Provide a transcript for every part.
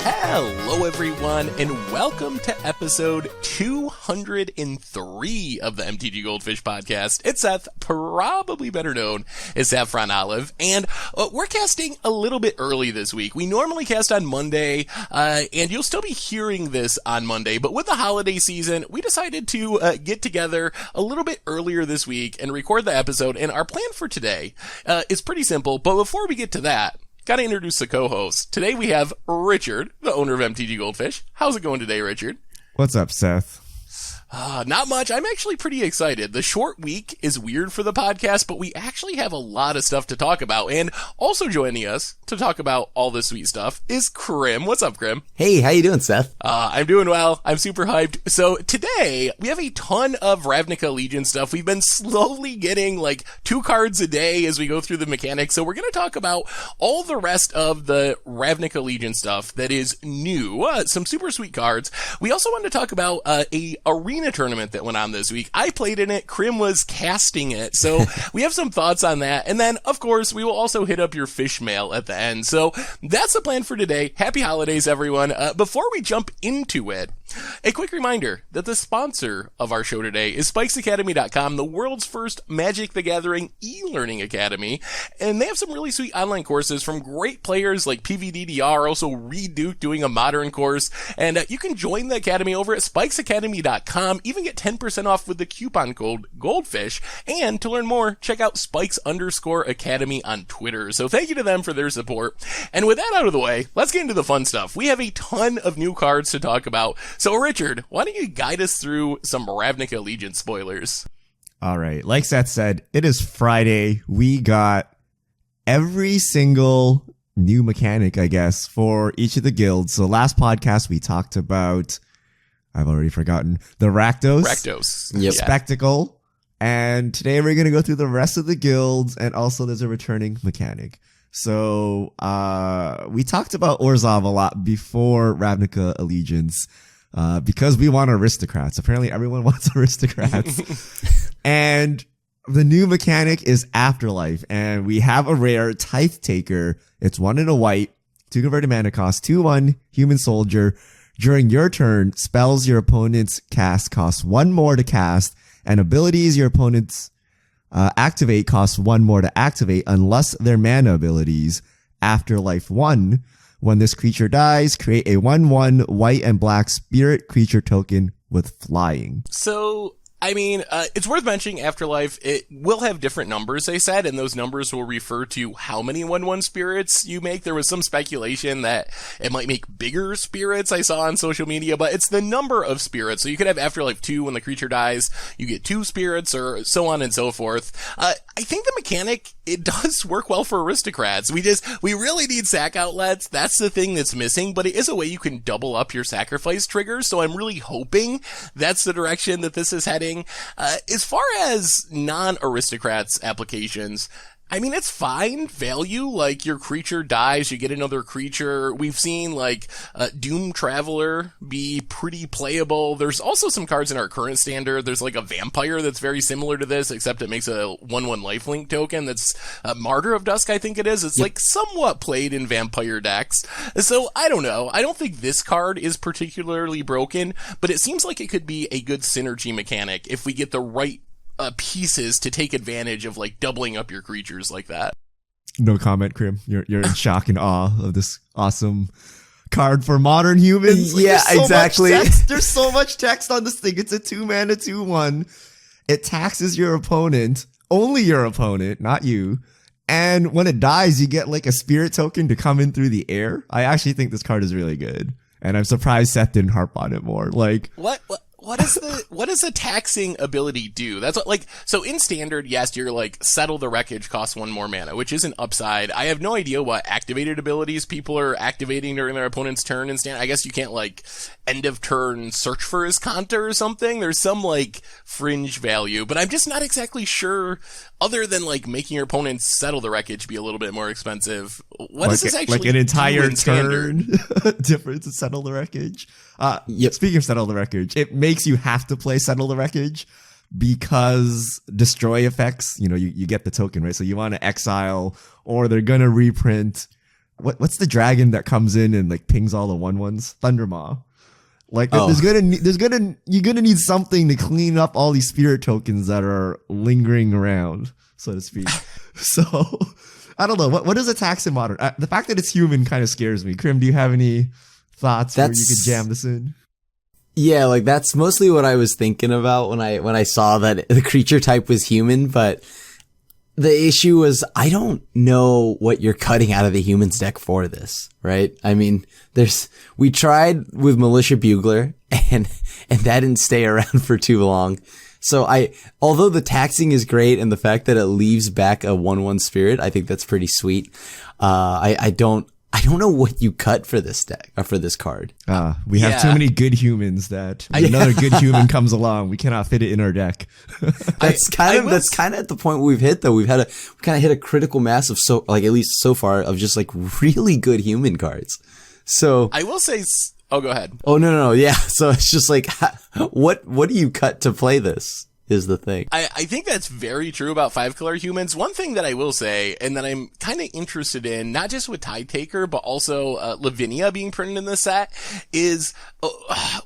Hello, everyone, and welcome to episode 203 of the MTG Goldfish podcast. It's Seth, probably better known as Saffron Olive, and we're casting a little bit early this week. We normally cast on Monday, and you'll still be hearing this on Monday, but with the holiday season, we decided to get together a little bit earlier this week and record the episode, and our plan for today is pretty simple, but before we get to that, gotta introduce the co-host. Today we have Richard, the owner of MTG Goldfish. How's it going today, Richard? What's up, Seth? Not much. I'm actually pretty excited. The short week is weird for the podcast, but we actually have a lot of stuff to talk about. And also joining us to talk about all this sweet stuff is Crim. What's up, Crim? Hey, how you doing, Seth? I'm doing well. I'm super hyped. So today we have a ton of Ravnica Allegiance stuff. We've been slowly getting like 2 cards a day as we go through the mechanics. So we're going to talk about all the rest of the Ravnica Allegiance stuff that is new. Some super sweet cards. We also want to talk about a arena tournament that went on this week. I played in it. Crim was casting it. So we have some thoughts on that. And then, of course, we will also hit up your fish mail at the end. So that's the plan for today. Happy holidays, everyone. Before we jump into it, a quick reminder that the sponsor of our show today is spikesacademy.com, the world's first Magic the Gathering e-learning academy. And they have some really sweet online courses from great players like PVDDR, also Reed Duke doing a modern course. And you can join the academy over at spikesacademy.com, even get 10% off with the coupon code GOLDFISH. And to learn more, check out spikes_academy on Twitter. So thank you to them for their support. And with that out of the way, let's get into the fun stuff. We have a ton of new cards to talk about. So, Richard, why don't you guide us through some Ravnica Allegiance spoilers? All right. Like Seth said, it is Friday. We got every single new mechanic, I guess, for each of the guilds. So last podcast, we talked about, I've already forgotten, the Rakdos. Yep. Spectacle. And today we're going to go through the rest of the guilds, and also there's a returning mechanic. So we talked about Orzhov a lot before Ravnica Allegiance. Because we want aristocrats. Apparently everyone wants aristocrats. And the new mechanic is Afterlife. And we have a rare Tithe Taker. It's 1 and a white, 2 converted mana cost, 2/1 human soldier. During your turn, spells your opponents cast cost 1 more to cast, and abilities your opponents activate cost 1 more to activate unless their mana abilities. Afterlife 1. When this creature dies, create a 1/1 white and black spirit creature token with flying. So, I mean, it's worth mentioning Afterlife, it will have different numbers, they said, and those numbers will refer to how many 1/1 spirits you make. There was some speculation that it might make bigger spirits, I saw on social media, but it's the number of spirits. So you could have Afterlife 2 when the creature dies, you get 2 spirits, or so on and so forth. I think the mechanic, it does work well for aristocrats. We really need sack outlets. That's the thing that's missing, but it is a way you can double up your sacrifice triggers, so I'm really hoping that's the direction that this is heading. As far as non-aristocrats applications, I mean, it's fine value, like your creature dies, you get another creature. We've seen like Doom Traveler be pretty playable. There's also some cards in our current standard. There's like a vampire that's very similar to this, except it makes a 1/1 lifelink token that's Martyr of Dusk, I think it is. It's like somewhat played in vampire decks. So I don't know. I don't think this card is particularly broken, but it seems like it could be a good synergy mechanic if we get the right pieces to take advantage of like doubling up your creatures like that. No comment, Crim. You're in shock and awe of this awesome card for modern humans. Like, yeah, exactly. There's so much text on this thing. It's a 2 mana 2/1. It taxes your opponent, only your opponent, not you. And when it dies, you get like a spirit token to come in through the air. I actually think this card is really good, and I'm surprised Seth didn't harp on it more. Like what does the taxing ability do? That's what, like, so in standard, yes, you're like, settle the wreckage costs 1 more mana, which is an upside. I have no idea what activated abilities people are activating during their opponent's turn in standard. I guess you can't like end of turn search for his counter or something. There's some like fringe value, but I'm just not exactly sure, other than like making your opponents settle the wreckage be a little bit more expensive. What does this actually like an entire turn difference to settle the wreckage? Yep. Speaking of settle the wreckage, it makes you have to play settle the wreckage because destroy effects, you know, you get the token, right? So you want to exile, or they're going to reprint what's the dragon that comes in and like pings all the 1/1s? Thundermaw. Like Oh. you're gonna need something to clean up all these spirit tokens that are lingering around, so to speak. So I don't know what is attacks in modern. The fact that it's human kind of scares me. Crim, do you have any thoughts where you could jam this in? Yeah, like that's mostly what I was thinking about when I saw that the creature type was human, but the issue was I don't know what you're cutting out of the humans deck for this, right? I mean, we tried with Militia Bugler and that didn't stay around for too long. So although the taxing is great and the fact that it leaves back a 1/1 spirit, I think that's pretty sweet. I don't know what you cut for this deck or for this card. We have too many good humans that when another good human comes along, we cannot fit it in our deck. That's kind of at the point we've hit though. We kind of hit a critical mass of at least so far of just like really good human cards. So I will say, oh, go ahead. Oh no. Yeah. So it's just like, what do you cut to play this? Is the thing. I think that's very true about 5-color humans. One thing that I will say, and that I'm kind of interested in, not just with Tide Taker, but also Lavinia being printed in the set, is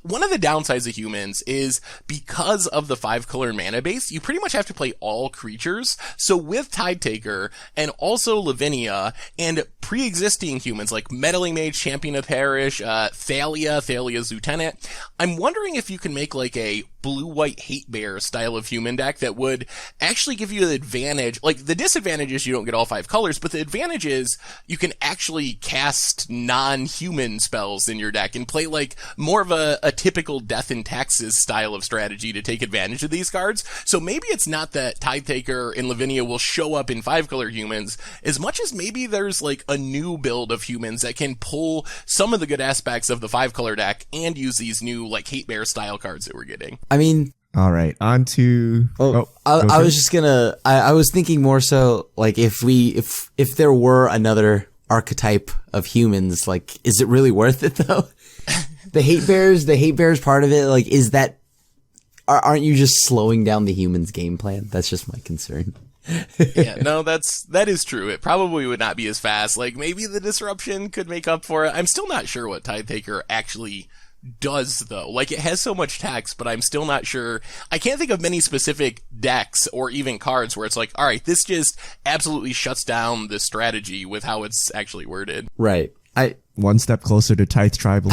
one of the downsides of humans is because of the 5-color mana base, you pretty much have to play all creatures. So with Tide Taker and also Lavinia and pre-existing humans like Meddling Mage, Champion of Parish, Thalia's Lieutenant, I'm wondering if you can make like a blue-white hate bear style of human deck that would actually give you the advantage. Like, the disadvantage is you don't get all 5 colors, but the advantage is you can actually cast non-human spells in your deck and play like more of a typical Death and Taxes style of strategy to take advantage of these cards. So maybe it's not that Tide Taker and Lavinia will show up in 5-color humans as much as maybe there's like a new build of humans that can pull some of the good aspects of the 5-color deck and use these new like hate bear style cards that we're getting. I mean, all right, on to. I was just gonna. I was thinking more so like if there were another archetype of humans, like is it really worth it though? the hate bears part of it, like is that? Aren't you just slowing down the humans' game plan? That's just my concern. Yeah, no, that is true. It probably would not be as fast. Like maybe the disruption could make up for it. I'm still not sure what Tide Taker actually does though. Like it has so much text, but I'm still not sure. I can't think of many specific decks or even cards where it's like, all right, this just absolutely shuts down this strategy with how it's actually worded. Right. One step closer to Tithe Tribal.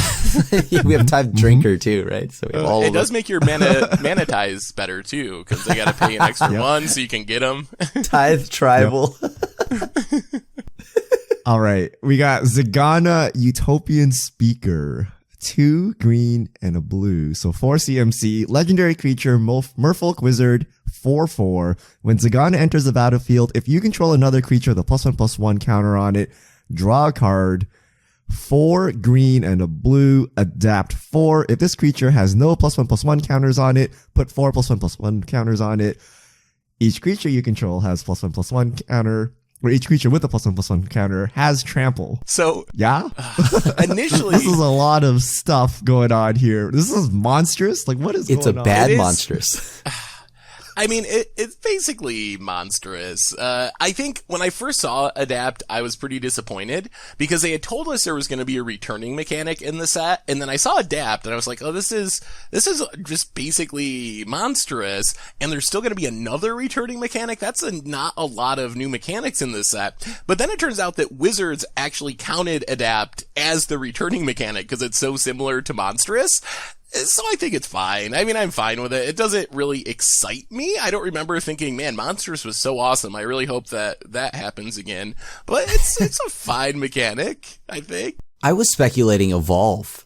We have Tithe Drinker too, right? So we have all it does make your mana ties better too, because they got to pay an extra one so you can get them. Tithe Tribal. All right, we got Zagana Utopian Speaker. 2 green and a blue. So 4 CMC, legendary creature, Merfolk Wizard, 4/4. When Zagana enters the battlefield, if you control another creature with a +1/+1 counter on it, draw a card. 4 green and a blue, adapt 4. If this creature has no +1/+1 counters on it, put 4 +1/+1 counters on it. Each creature you control has +1/+1 counter. Where each creature with a +1/+1 counter has trample. So, yeah? Initially, this is a lot of stuff going on here. This is monstrous. Like, what is going on? It's a bad monstrous. I mean, it's basically monstrous. I think when I first saw Adapt, I was pretty disappointed because they had told us there was going to be a returning mechanic in the set, and then I saw Adapt, and I was like, oh, this is just basically monstrous, and there's still going to be another returning mechanic? That's not a lot of new mechanics in this set. But then it turns out that Wizards actually counted Adapt as the returning mechanic because it's so similar to monstrous. So I think it's fine. I mean, I'm fine with it. It doesn't really excite me. I don't remember thinking, man, Monstrous was so awesome. I really hope that happens again. But it's a fine mechanic, I think. I was speculating Evolve.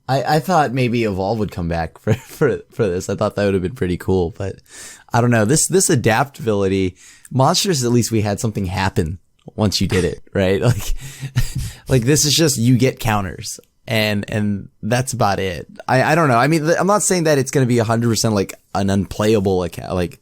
I thought maybe Evolve would come back for this. I thought that would have been pretty cool, but I don't know. This adaptability, Monstrous, at least we had something happen once you did it, right? Like this is just you get counters. And that's about it. I don't know. I mean, I'm not saying that it's going to be 100% like an unplayable account, like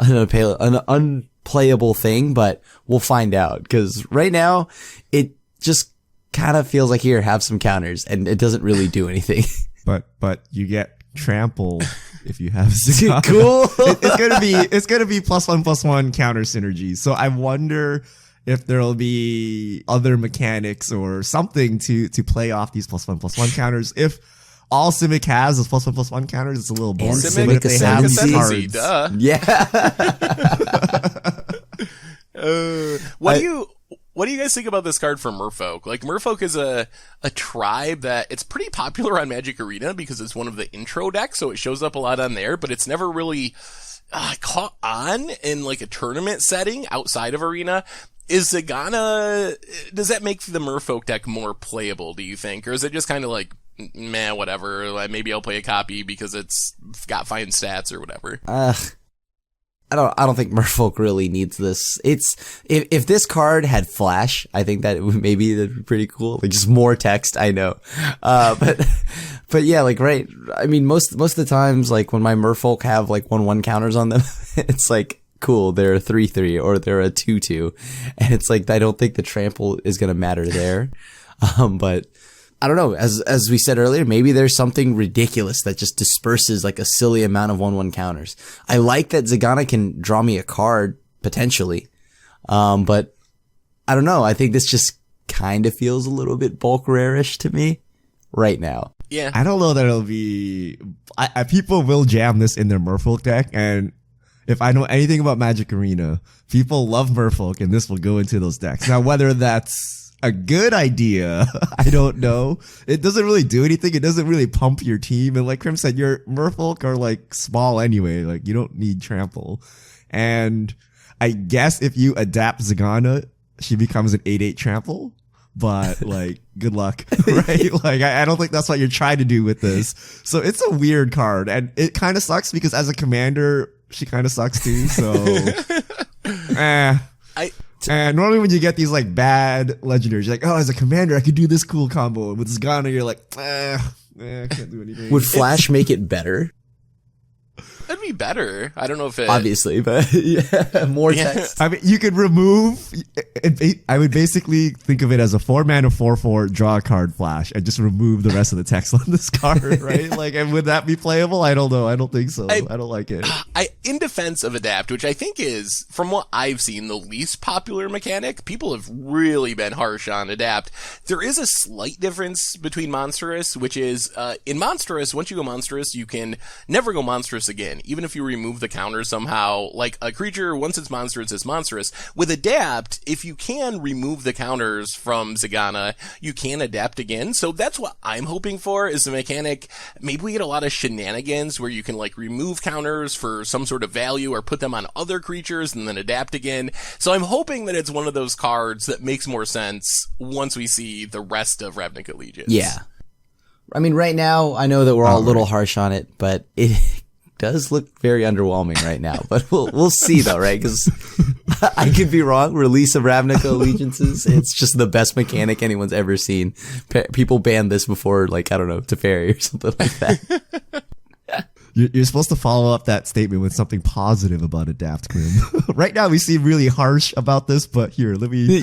an unplayable thing, but we'll find out. Cause right now it just kind of feels like here, have some counters and it doesn't really do anything. But you get trample if you have Zagana. Cool. It's going to be +1/+1 counter synergy. So I wonder if there'll be other mechanics or something to play off these +1/+1 counters. If all Simic has is +1/+1 counters, it's a little boring. Simic But if they have these Ascendancy, cards, duh. Yeah. What do you guys think about this card for Merfolk? Like, Merfolk is a tribe that it's pretty popular on Magic Arena because it's one of the intro decks, so it shows up a lot on there, but it's never really caught on in like a tournament setting outside of Arena. Is Zagana, does that make the Merfolk deck more playable, do you think? Or is it just kind of like, meh, whatever, like maybe I'll play a copy because it's got fine stats or whatever? I don't think Merfolk really needs this. If this card had flash, I think that maybe that'd be pretty cool. Like just more text, I know. But yeah, like, right. I mean, most of the times, like when my Merfolk have like 1/1 counters on them, it's like, cool, they're a 3/3 or they're a 2/2. And it's like, I don't think the trample is going to matter there. But I don't know. As we said earlier, maybe there's something ridiculous that just disperses like a silly amount of 1/1 counters. I like that Zagana can draw me a card potentially. But I don't know. I think this just kind of feels a little bit bulk rare-ish to me right now. Yeah. I don't know that it'll be. People will jam this in their Merfolk deck, and if I know anything about Magic Arena, people love Merfolk, and this will go into those decks. Now, whether that's a good idea, I don't know. It doesn't really do anything. It doesn't really pump your team. And like Crim said, your Merfolk are like small anyway. Like you don't need trample. And I guess if you adapt Zagana, she becomes an 8/8 trample. But like, good luck, right? Like I don't think that's what you're trying to do with this. So it's a weird card, and it kind of sucks because as a commander, she kind of sucks too. So, And normally when you get these like bad legendaries, you're like, oh, as a commander, I could do this cool combo. With Zagana, you're like, I can't do anything. Would Flash make it better? That'd be better. I don't know if it... Obviously, but yeah, more text. I mean, you could remove... I would basically think of it as a 4-mana 4/4 draw a card Flash and just remove the rest of the text on this card, right? Like, and would that be playable? I don't know. I don't think so. I don't like it. In defense of Adapt, which I think is, from what I've seen, the least popular mechanic, people have really been harsh on Adapt. There is a slight difference between Monstrous, which is, in Monstrous, once you go Monstrous, you can never go Monstrous again. Even if you remove the counter somehow, like a creature, once it's monstrous, it's monstrous. With Adapt, if you can remove the counters from Zagana, you can adapt again. So that's what I'm hoping for, is the mechanic. Maybe we get a lot of shenanigans where you can like remove counters for some sort of value or put them on other creatures and then adapt again. So I'm hoping that it's one of those cards that makes more sense once we see the rest of Ravnica Allegiance. Yeah. I mean, right now, I know that we're all a little harsh on it, but it does look very underwhelming right now, but we'll see though, right? Because I could be wrong. Release of Ravnica Allegiances, it's just the best mechanic anyone's ever seen. People banned this before, like, I don't know, Teferi or something like that. You're supposed to follow up that statement with something positive about Adapt, Crim. Right now we seem really harsh about this, but here, let me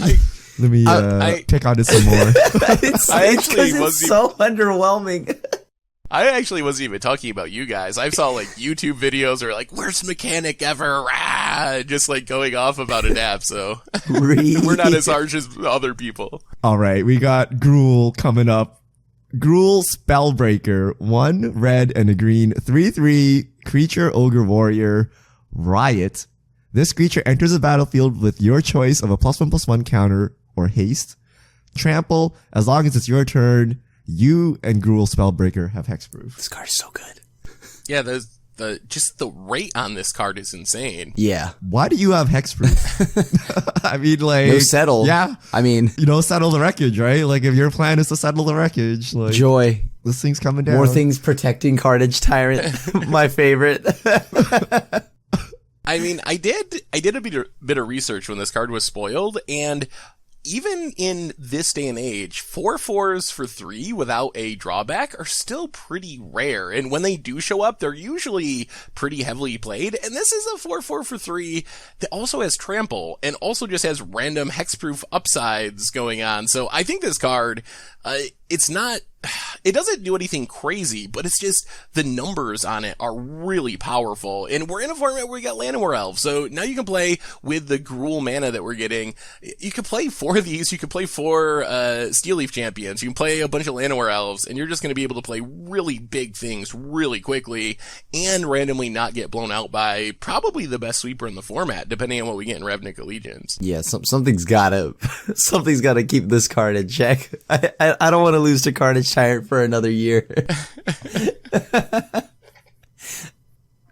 pick on it some more. It's so underwhelming. I actually wasn't even talking about you guys. I saw like YouTube videos or like worst mechanic ever, just like going off about Adapt. So we're not as harsh as other people. All right, we got Gruul coming up. Gruul Spellbreaker, 1 red and a green, 3/3 creature ogre warrior, riot. This creature enters the battlefield with your choice of a +1/+1 counter or haste. Trample, as long as it's your turn. You and Gruul Spellbreaker have hexproof. This card is so good. Yeah, just the rate on this card is insane. Yeah. Why do you have hexproof? I mean, like, No settle. Yeah. I mean, settle the wreckage, right? Like, if your plan is to settle the wreckage, like, joy. This thing's coming down. More things protecting Carnage Tyrant. My favorite. I mean, I did a bit of research when this card was spoiled, and even in this day and age, 4/4s for 3 without a drawback are still pretty rare. And when they do show up, they're usually pretty heavily played. And this is a 4/4 for 3 that also has trample and also just has random hexproof upsides going on. So I think this card, it's not it doesn't do anything crazy, but it's just the numbers on it are really powerful. And we're in a format where we got Llanowar Elves, so now you can play with the Gruul mana that we're getting. You can play 4 of these, you can play 4 Steel Leaf Champions, you can play a bunch of Llanowar Elves, and you're just going to be able to play really big things really quickly and randomly not get blown out by probably the best sweeper in the format, depending on what we get in Ravnica Allegiance. Yeah, something's gotta keep this card in check. I don't want to lose to Carnage Tyrant for another year.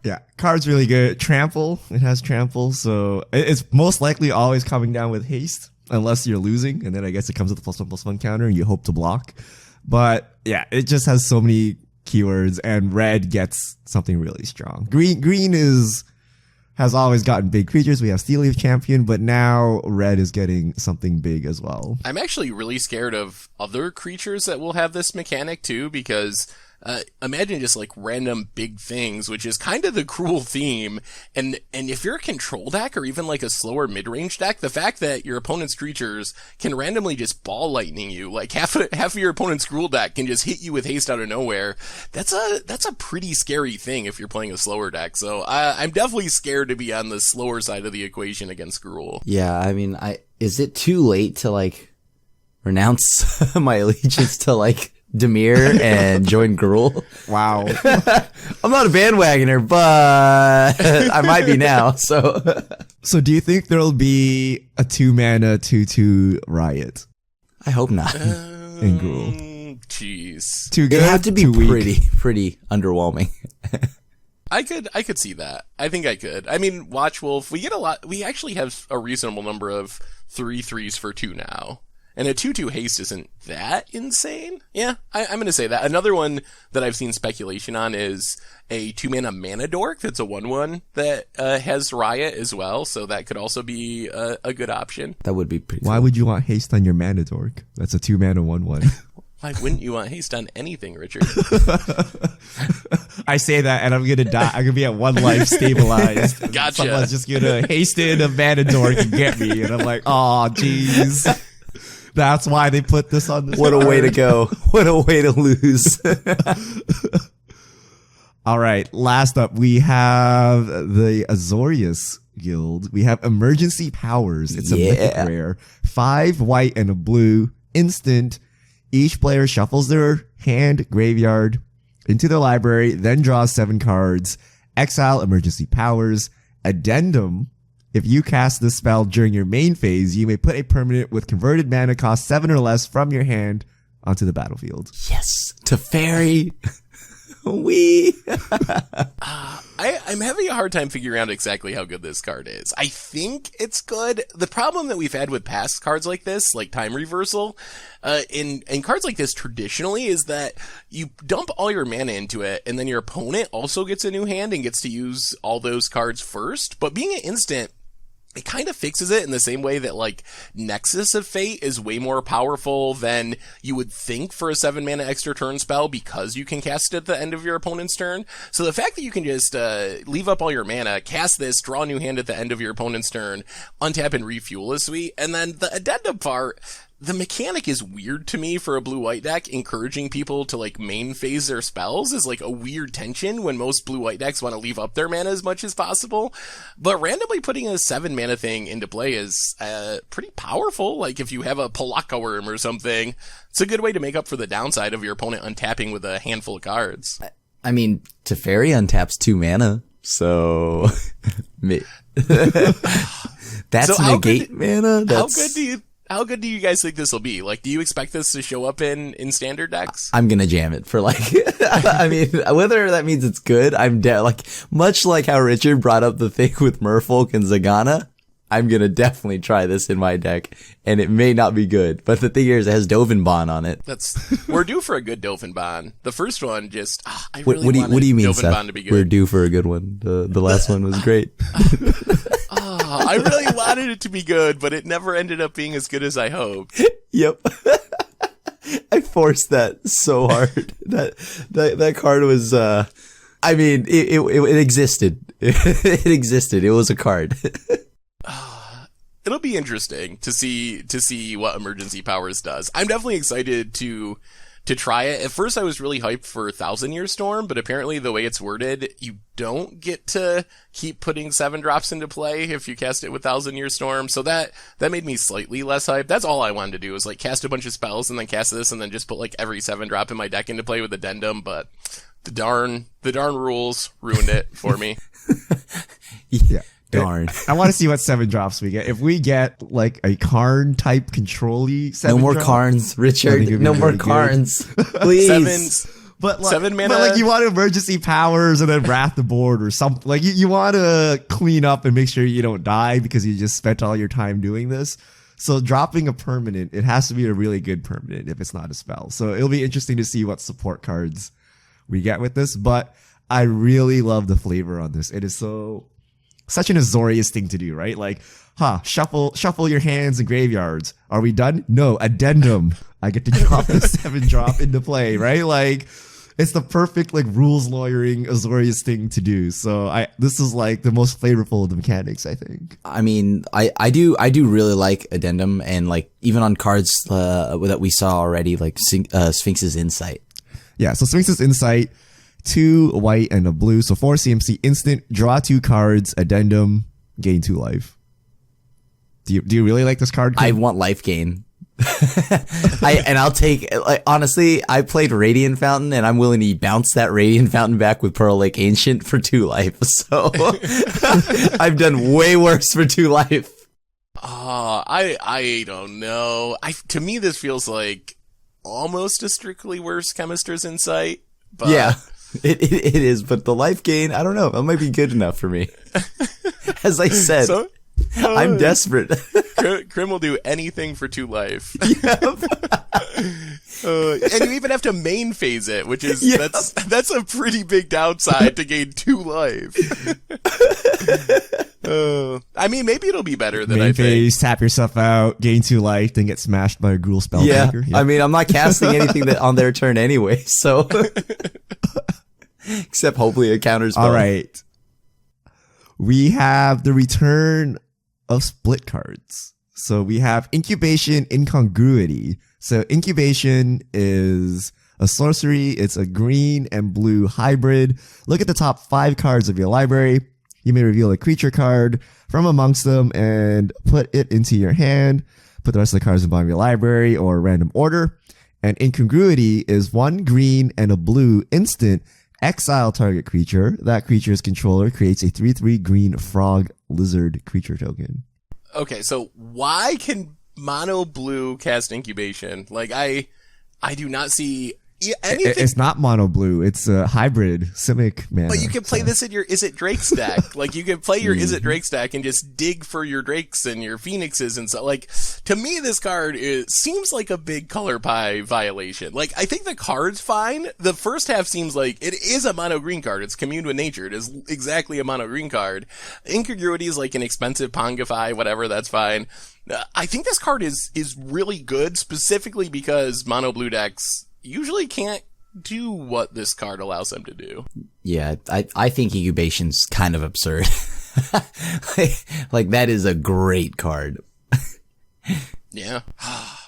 Yeah, card's really good. Trample, it has trample, so it's most likely always coming down with haste, unless you're losing, and then I guess it comes with the +1/+1 counter, and you hope to block. But yeah, it just has so many keywords, and red gets something really strong. Green has always gotten big creatures. We have Steel Leaf Champion, but now red is getting something big as well. I'm actually really scared of other creatures that will have this mechanic too, because imagine just like random big things, which is kind of the Gruul theme. And if you're a control deck or even like a slower mid-range deck, the fact that your opponent's creatures can randomly just ball lightning you, like half of your opponent's Gruul deck can just hit you with haste out of nowhere. That's a pretty scary thing if you're playing a slower deck. So I'm definitely scared to be on the slower side of the equation against Gruul. Yeah, I mean, is it too late to like renounce my allegiance to like Dimir and join Gruul? Wow. I'm not a bandwagoner, but I might be now. So do you think there'll be a 2-mana 2/2 Riot I hope not. in Gruul? Jeez. Too good? It'd have to be Too weak? pretty underwhelming. I could see that. I think I could. I mean, Watch Wolf, we actually have a reasonable number of 3/3s for 2 now. And a 2/2 haste isn't that insane. Yeah, I'm going to say that. Another one that I've seen speculation on is a 2-mana mana dork that's a 1/1 that has Riot as well. So that could also be a good option. That would be pretty Why cool. would you want haste on your mana dork? That's a 2-mana 1/1. Why wouldn't you want haste on anything, Richard? I say that and I'm gonna die. I'm gonna be at 1 life stabilized. Gotcha. Someone's just gonna haste in a mana dork and get me. And I'm like, oh, jeez. That's why they put this on this What a card. way to go. What a way to lose. All right. Last up, we have the Azorius Guild. We have Emergency Powers. It's a mythic rare. 5 white and a blue. Instant. Each player shuffles their hand, graveyard into their library, then draws 7 cards. Exile Emergency Powers. Addendum. If you cast this spell during your main phase, you may put a permanent with converted mana cost 7 or less from your hand onto the battlefield. Yes. Teferi. I'm having a hard time figuring out exactly how good this card is. I think it's good. The problem that we've had with past cards like this, like Time Reversal, in cards like this traditionally is that you dump all your mana into it, and then your opponent also gets a new hand and gets to use all those cards first. But being an instant, it kind of fixes it in the same way that like Nexus of Fate is way more powerful than you would think for a 7-mana extra turn spell because you can cast it at the end of your opponent's turn. So the fact that you can just leave up all your mana, cast this, draw a new hand at the end of your opponent's turn, untap and refuel is sweet. And then the addendum part, the mechanic is weird to me for a blue-white deck. Encouraging people to like main phase their spells is like a weird tension when most blue-white decks want to leave up their mana as much as possible. But randomly putting a 7-mana thing into play is pretty powerful. Like if you have a Palaka Worm or something, it's a good way to make up for the downside of your opponent untapping with a handful of cards. I mean, Teferi untaps 2 mana, so that's So negate mana. How good do you guys think this will be? Like, do you expect this to show up in standard decks? I'm gonna jam it for like, I mean, whether that means it's good, like, much like how Richard brought up the thing with Merfolk and Zagana, I'm gonna definitely try this in my deck, and it may not be good, but the thing is, it has Dovin on it. We're due for a good Dovin. The first one just, I What really do you mean, Dovin Seth? to be good. We're due for a good one. The last one was great. I really wanted it to be good, but it never ended up being as good as I hoped. Yep. I forced that so hard. That card was, I mean, it existed. It existed. It was a card. It'll be interesting to see what Emergency Powers does. I'm definitely excited to to try it. At first I was really hyped for 1,000 Year Storm, but apparently the way it's worded, you don't get to keep putting 7 drops into play if you cast it with 1,000 Year Storm. So that made me slightly less hyped. That's all I wanted to do, was like cast a bunch of spells and then cast this and then just put like every 7 drop in my deck into play with Addendum, but the darn rules ruined it for me. Yeah. Darn. I want to see what 7 drops we get. If we get like a Karn type control-y 7 No more drop, Karns, Richard. No more really good. Karns. Please. 7 But like, 7 mana. But like you want emergency powers and then wrath the board or something. Like you want to clean up and make sure you don't die because you just spent all your time doing this. So dropping a permanent, it has to be a really good permanent if it's not a spell. So it'll be interesting to see what support cards we get with this. But I really love the flavor on this. It is such an Azorius thing to do, right? Like, shuffle your hands and graveyards. Are we done? No, Addendum. I get to drop the 7 drop into play, right? Like, it's the perfect like rules lawyering Azorius thing to do. So this is like the most flavorful of the mechanics, I think. I mean, I do really like Addendum, and like even on cards that we saw already, like Sphinx's Insight. Yeah, so Sphinx's Insight, 2 white and a blue, so 4 CMC instant, draw 2 cards, Addendum, gain 2 life. Do you really like this card? I want life gain. I'll take, like, honestly, I played Radiant Fountain and I'm willing to bounce that Radiant Fountain back with Pearl Lake Ancient for 2 life. So I've done way worse for 2 life. I don't know. To me this feels like almost a strictly worse Chemister's Insight. But yeah, it is, but the life gain, I don't know, that might be good enough for me. As I said, I'm desperate. Crim will do anything for 2 life. Yep. And you even have to main phase it, which is that's a pretty big downside to gain 2 life. I mean, maybe it'll be better than main I think. phase, tap yourself out, gain 2 life, then get smashed by a Gruul Spellbreaker. Yeah, I mean, I'm not casting anything that on their turn anyway, so except hopefully a counter spell. All right, we have the return of split cards. So we have Incubation Incongruity. So Incubation is a sorcery. It's a green and blue hybrid. Look at the top 5 cards of your library. You may reveal a creature card from amongst them and put it into your hand. Put the rest of the cards in the bottom of your library or random order. And Incongruity is 1 green and a blue instant. Exile target creature. That creature's controller creates a 3/3 green frog lizard creature token. Okay, so why can mono blue cast Incubation? Like, I do not see anything. It's not mono blue. It's a hybrid Simic mana. But you can play this in your Is It Drake's deck. Like, you can play your Is It Drake's deck and just dig for your Drakes and your Phoenixes and so. Like, to me, this card seems like a big color pie violation. Like, I think the card's fine. The first half seems like it is a mono green card. It's communed with nature. It is exactly a mono green card. Incongruity is like an expensive Pongify, whatever, that's fine. I think this card is really good, specifically because mono blue decks usually can't do what this card allows them to do. Yeah, I think Incubation's kind of absurd. like that is a great card. Yeah.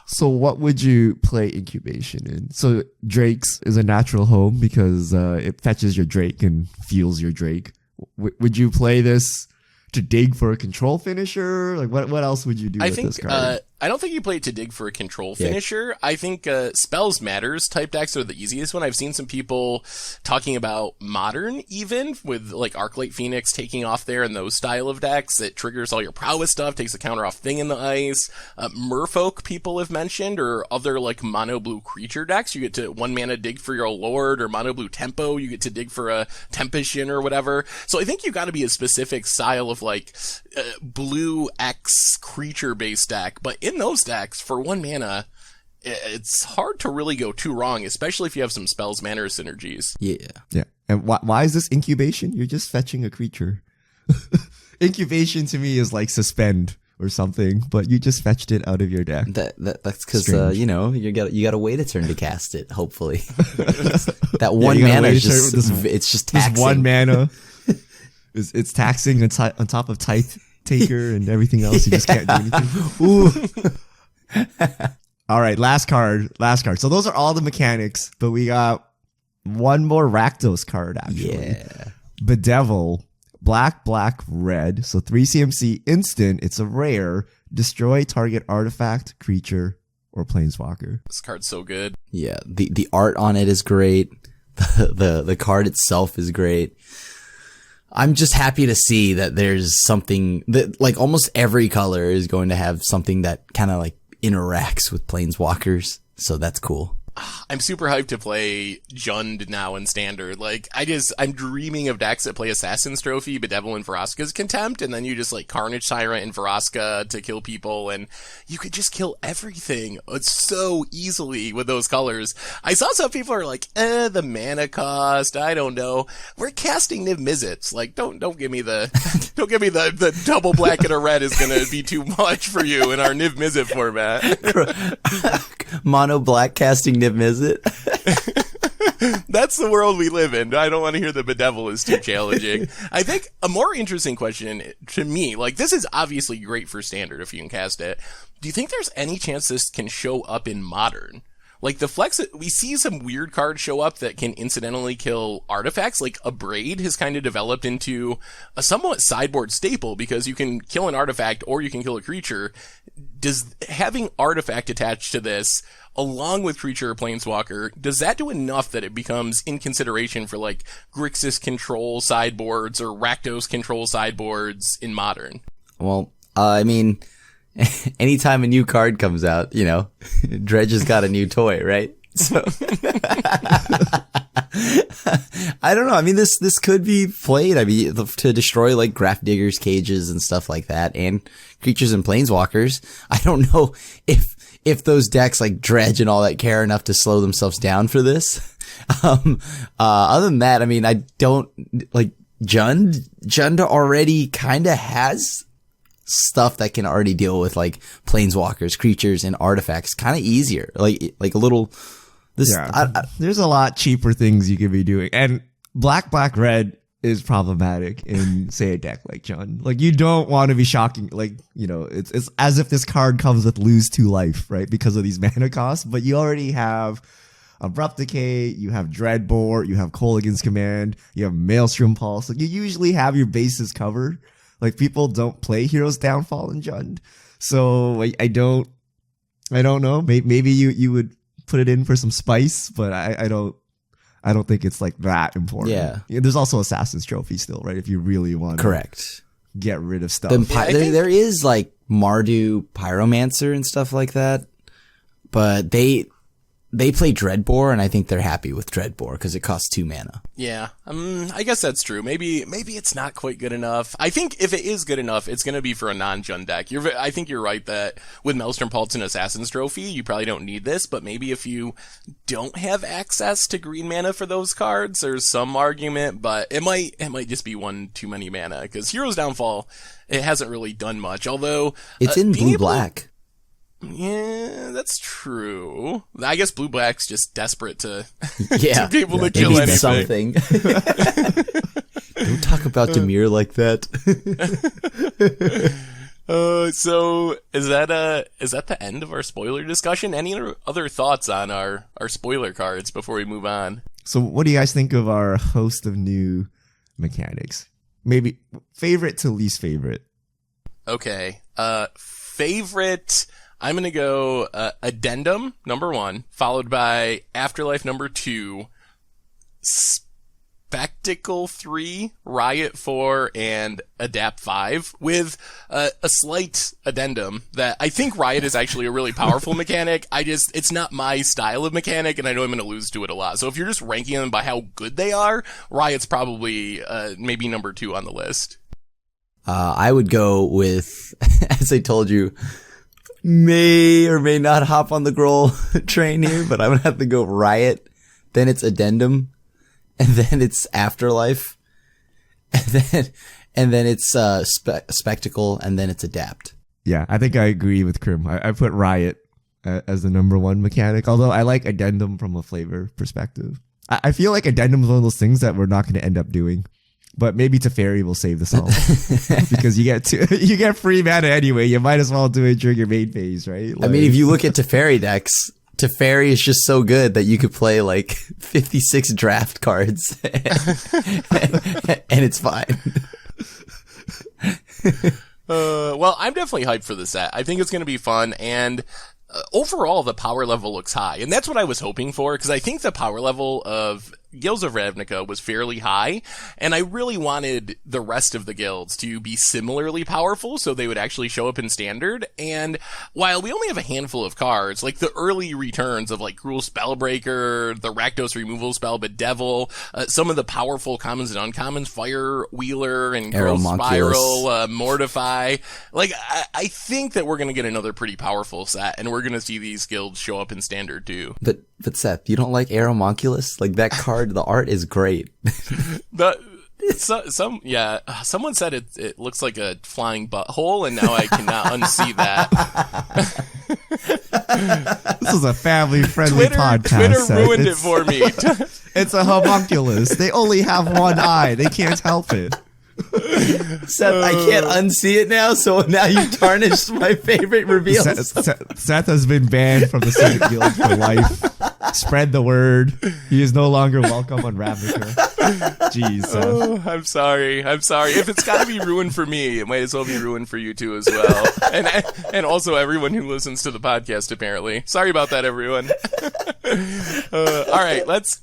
So what would you play Incubation in? So Drake's is a natural home because it fetches your Drake and fuels your Drake. Would you play this to dig for a control finisher? Like what else would you do with this card? I don't think you play it to dig for a control finisher. I think Spells Matters type decks are the easiest one. I've seen some people talking about Modern even, with like Arclight Phoenix taking off there and those style of decks. It triggers all your prowess stuff, takes a counter off Thing in the Ice. Merfolk people have mentioned, or other like mono blue creature decks. You get to 1 mana dig for your Lord, or mono blue Tempo, you get to dig for a Tempest or whatever. So I think you gotta be a specific style of like blue X creature based deck, but in those decks, for 1 mana, it's hard to really go too wrong, especially if you have some Spells Manner synergies. Yeah. And why is this Incubation? You're just fetching a creature. Incubation to me is like Suspend or something, but you just fetched it out of your deck. That's because you got to wait a turn to cast it. Hopefully, that 1 mana is just it's just taxing. This 1 mana. It's taxing on top of Tithe Taker and everything else. You just can't do anything. Ooh. All right, last card. So those are all the mechanics, but we got one more Rakdos card, actually. Yeah. Bedevil, black, red. So 3 CMC instant. It's a rare. Destroy target artifact, creature, or planeswalker. This card's so good. Yeah, the art on it is great. The card itself is great. I'm just happy to see that there's something that, like, almost every color is going to have something that kind of like interacts with planeswalkers. So that's cool. I'm super hyped to play Jund now in Standard. Like, I'm dreaming of decks that play Assassin's Trophy, Bedevil and Vraska's Contempt, and then you just, like, Carnage Tyrant and Vraska to kill people, and you could just kill everything so easily with those colors. I saw some people are like, the mana cost, I don't know. We're casting Niv Mizzets. Like, don't give me the, don't give me the double black and a red is gonna be too much for you in our Niv Mizzet format. Mono black casting Niv Mizzet. That's the world we live in. I don't want to hear the Bedevil is too challenging. I think a more interesting question to me, like, this is obviously great for Standard if you can cast it. Do you think there's any chance this can show up in Modern? Like, the flex, we see some weird cards show up that can incidentally kill artifacts. Like, a Braid has kind of developed into a somewhat sideboard staple because you can kill an artifact or you can kill a creature. Does having artifact attached to this, along with creature or planeswalker, does that do enough that it becomes in consideration for, like, Grixis control sideboards or Rakdos control sideboards in Modern? Well, I mean, anytime a new card comes out, you know, Dredge has got a new toy, right? So I don't know. I mean, this could be played. I mean, to destroy like Graph Diggers, cages, and stuff like that, and creatures and planeswalkers. I don't know if those decks like Dredge and all that care enough to slow themselves down for this. Other than that, I mean, I don't like Jund already kind of has stuff that can already deal with like planeswalkers, creatures, and artifacts kind of easier. Like a little. This, yeah, there's a lot cheaper things you could be doing, and black, red is problematic in, say, a deck like Jund. Like, you don't want to be shocking. Like, you know, it's as if this card comes with lose 2 life, right? Because of these mana costs, but you already have Abrupt Decay, you have Dreadbore, you have Kolaghan's Command, you have Maelstrom Pulse. Like, you usually have your bases covered. Like, people don't play Hero's Downfall in Jund, so I don't know. Maybe you would put it in for some spice, but I don't think it's like that important. Yeah. There's also Assassin's Trophy still, right? If you really want to get rid of stuff. There is like Mardu Pyromancer and stuff like that, but they play Dreadbore, and I think they're happy with Dreadbore because it costs 2 mana. Yeah, I guess that's true. Maybe it's not quite good enough. I think if it is good enough, it's going to be for a non-Jund deck. I think you're right that with Maelstrom Pulse and Assassin's Trophy, you probably don't need this, but maybe if you don't have access to green mana for those cards, there's some argument, but it might just be one too many mana, because Hero's Downfall, it hasn't really done much, although it's in blue-black. Yeah, that's true. I guess blue-black's just desperate to, to be able to kill anything. Something. Don't talk about Dimir like that. So is that the end of our spoiler discussion? Any other thoughts on our spoiler cards before we move on? So what do you guys think of our host of new mechanics? Maybe favorite to least favorite. Okay. Favorite, I'm going to go Addendum, number 1, followed by Afterlife, number 2, Spectacle 3, Riot 4, and Adapt 5, with a slight addendum that I think Riot is actually a really powerful mechanic. It's not my style of mechanic, and I know I'm going to lose to it a lot. So if you're just ranking them by how good they are, Riot's probably maybe number 2 on the list. I would go with, as I told you, may or may not hop on the Gruul train here, but I'm going to have to go Riot, then it's Addendum, and then it's Afterlife, and then it's Spectacle, and then it's Adapt. Yeah, I think I agree with Crim. I put Riot as the number 1 mechanic, although I like Addendum from a flavor perspective. I feel like Addendum is one of those things that we're not going to end up doing. But maybe Teferi will save this all because you get free mana anyway. You might as well do it during your main phase, right? I mean, if you look at Teferi decks, Teferi is just so good that you could play like 56 draft cards and it's fine. Well, I'm definitely hyped for the set. I think it's going to be fun, and overall, the power level looks high, and that's what I was hoping for, because I think the power level of Guilds of Ravnica was fairly high, and I really wanted the rest of the guilds to be similarly powerful so they would actually show up in Standard. And while we only have a handful of cards, like the early returns of like Gruul Spellbreaker, the Rakdos removal spell, Bedevil, some of the powerful commons and uncommons, Fire Wheeler and Growth Spiral, Mortify, like I think that we're going to get another pretty powerful set, and we're going to see these guilds show up in Standard too. But Seth, you don't like Aeromonculus? Like that card, the art is great. Someone said it looks like a flying butthole, and now I cannot unsee that. This is a family-friendly podcast. Twitter Seth. ruined it for me. It's a homunculus. They only have one eye. They can't help it. Seth, I can't unsee it now, so now you tarnished my favorite reveal. Seth has been banned from the Secret Guild for life. Spread the word. He is no longer welcome on Ravnica. Jeez, Seth. Oh, I'm sorry. If it's got to be ruined for me, it might as well be ruined for you too as well. And also everyone who listens to the podcast, apparently. Sorry about that, everyone. All right, let's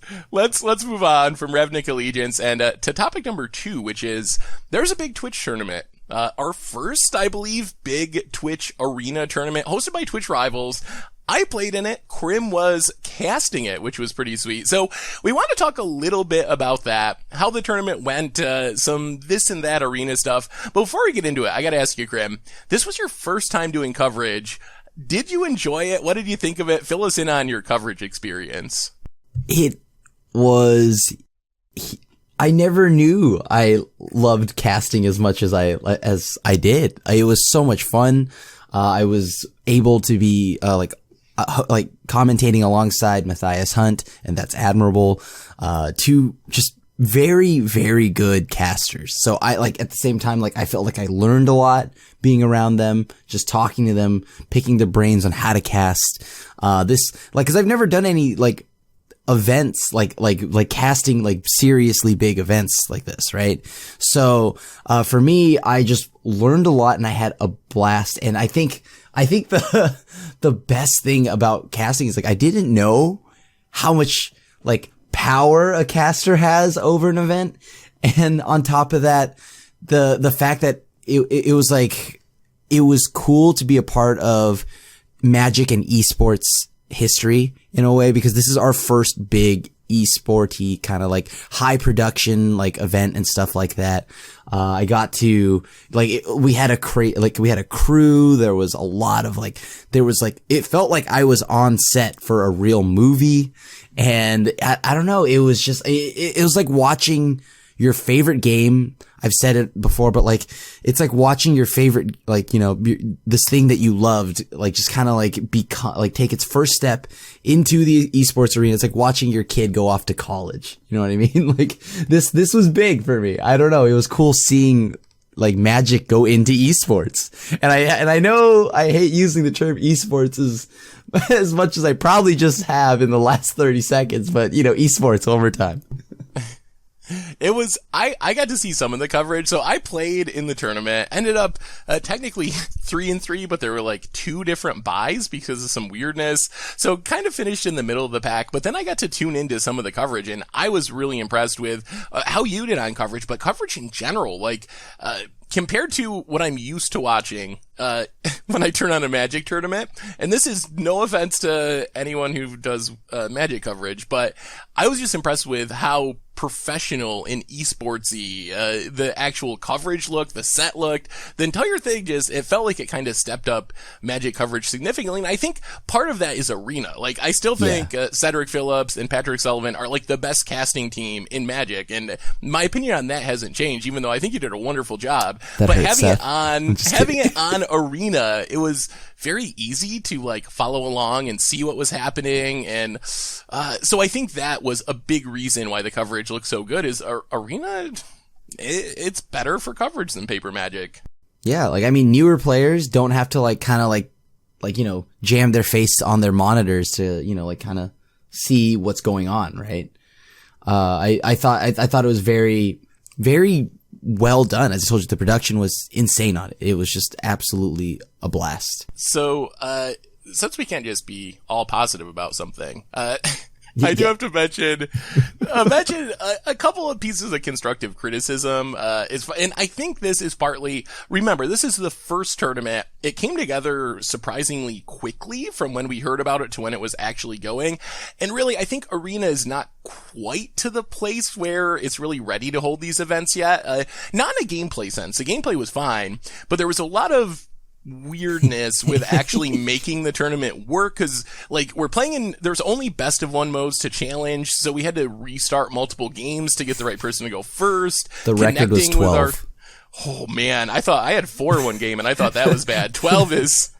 move on from Ravnica Allegiance and to topic number 2, which is there's a big Twitch tournament. Our first, I believe, big Twitch arena tournament hosted by Twitch rivals. I played in it. Crim was casting it, which was pretty sweet. So we want to talk a little bit about that, how the tournament went, some this and that arena stuff. But before we get into it, I got to ask you, Crim, this was your first time doing coverage. Did you enjoy it? What did you think of it? Fill us in on your coverage experience. It was... I never knew I loved casting as much as I did. It was so much fun. I was able to be like commentating alongside Matthias Hunt, and that's admirable. Two just very, very good casters. So I at the same time, I felt like I learned a lot being around them, just talking to them, picking their brains on how to cast. Cause I've never done any events like casting seriously big events like this, right? So for me, I just learned a lot and I had a blast. And I think the best thing about casting is I didn't know how much power a caster has over an event, and on top of that, the fact that it was cool to be a part of Magic and esports history in a way, because this is our first big esporty kind of high production event and stuff like that. I got to we had a crew. There was a lot of it felt like I was on set for a real movie, and I don't know, it was just it was like watching your favorite game. I've said it before, but it's like watching your favorite, this thing that you loved, just kind of take its first step into the esports arena. It's like watching your kid go off to college. You know what I mean? This was big for me. I don't know. It was cool seeing Magic go into esports. And I know I hate using the term esports as much as I probably just have in the last 30 seconds, but esports one more time. It was, I got to see some of the coverage. So I played in the tournament, ended up technically 3-3, but there were 2 different buys because of some weirdness. So kind of finished in the middle of the pack, but then I got to tune into some of the coverage, and I was really impressed with how you did on coverage, but coverage in general, compared to what I'm used to watching when I turn on a Magic tournament, and this is no offense to anyone who does Magic coverage, but I was just impressed with how professional and esportsy the actual coverage looked, the set looked, the entire thing it felt like it kind of stepped up Magic coverage significantly. And I think part of that is arena. I still think Cedric Phillips and Patrick Sullivan are the best casting team in Magic, and my opinion on that hasn't changed, even though I think you did a wonderful job. That but hurts, having it on arena, it was very easy to follow along and see what was happening. And so I think that was a big reason why the coverage looked so good. Is arena, it's better for coverage than paper Magic. Yeah, like, I mean, newer players don't have to like kind of like, jam their face on their monitors to, like kind of see what's going on, right? I thought it was very, very well done. As I told you, the production was insane on it. It was just absolutely a blast. So, since we can't just be all positive about something, I do have to mention a couple of pieces of constructive criticism. And I think this is partly, remember, this is the first tournament. It came together surprisingly quickly from when we heard about it to when it was actually going. And really, I think Arena is not quite to the place where it's really ready to hold these events yet. Not in a gameplay sense. The gameplay was fine, but there was a lot of weirdness with actually making the tournament work, because like we're playing in, there's only best of one modes to challenge, so we had to restart multiple games to get the right person to go first. The record was 12. Oh man, I thought I had 4 in one game and I thought that was bad. 12 is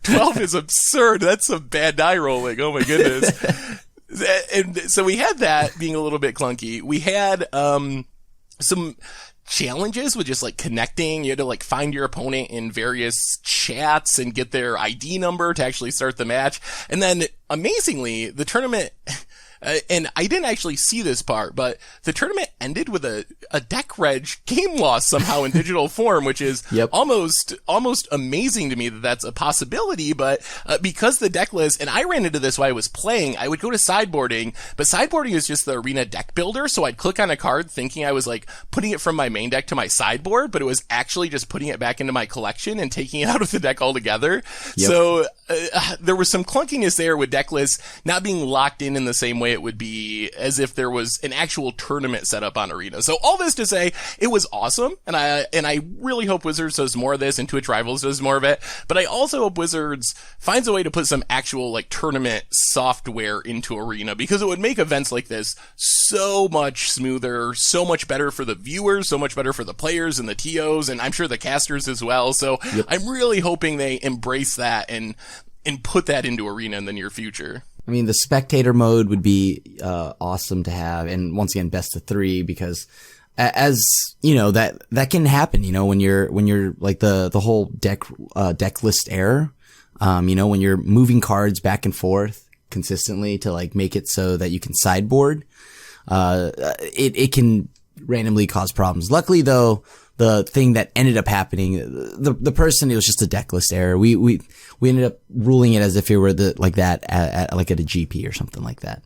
absurd. That's some bad die rolling. Oh my goodness. And so we had that being a little bit clunky. We had some challenges with just like connecting. You had to like find your opponent in various chats and get their ID number to actually start the match. And then amazingly, the tournament, and I didn't actually see this part, but the tournament ended with a deck reg game loss somehow in digital form, which is almost amazing to me that that's a possibility. But because the deck list, and I ran into this while I was playing, I would go to sideboarding, but sideboarding is just the Arena deck builder. So I'd click on a card thinking I was like putting it from my main deck to my sideboard, but it was actually just putting it back into my collection and taking it out of the deck altogether. So there was some clunkiness there with deck lists not being locked in the same way it would be as if there was an actual tournament set up on Arena. So all this to say, it was awesome, and I really hope Wizards does more of this, and Twitch Rivals does more of it, but I also hope Wizards finds a way to put some actual like tournament software into Arena, because it would make events like this so much smoother, so much better for the viewers, so much better for the players and the TOs, and I'm sure the casters as well. So I'm really hoping they embrace that and put that into Arena in the near future. I mean, the spectator mode would be awesome to have, and once again, best of 3, because as you know, that can happen. You know, when you're like the whole deck list error. You know, when you're moving cards back and forth consistently to like make it so that you can sideboard, it can randomly cause problems. Luckily, though, the thing that ended up happening, the person, it was just a deck list error. We ended up ruling it as if it were like that at a GP or something like that.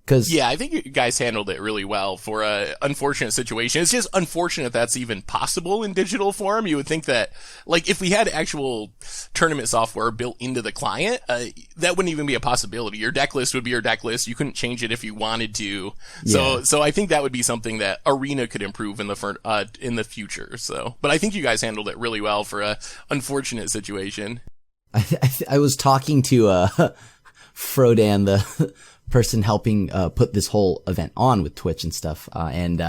Yeah, I think you guys handled it really well for a unfortunate situation. It's just unfortunate that's even possible in digital form. You would think that, like, if we had actual tournament software built into the client, that wouldn't even be a possibility. Your deck list would be your deck list. You couldn't change it if you wanted to. So I think that would be something that Arena could improve in the future. So, but I think you guys handled it really well for a unfortunate situation. I was talking to Frodan, the person helping put this whole event on with Twitch and stuff, and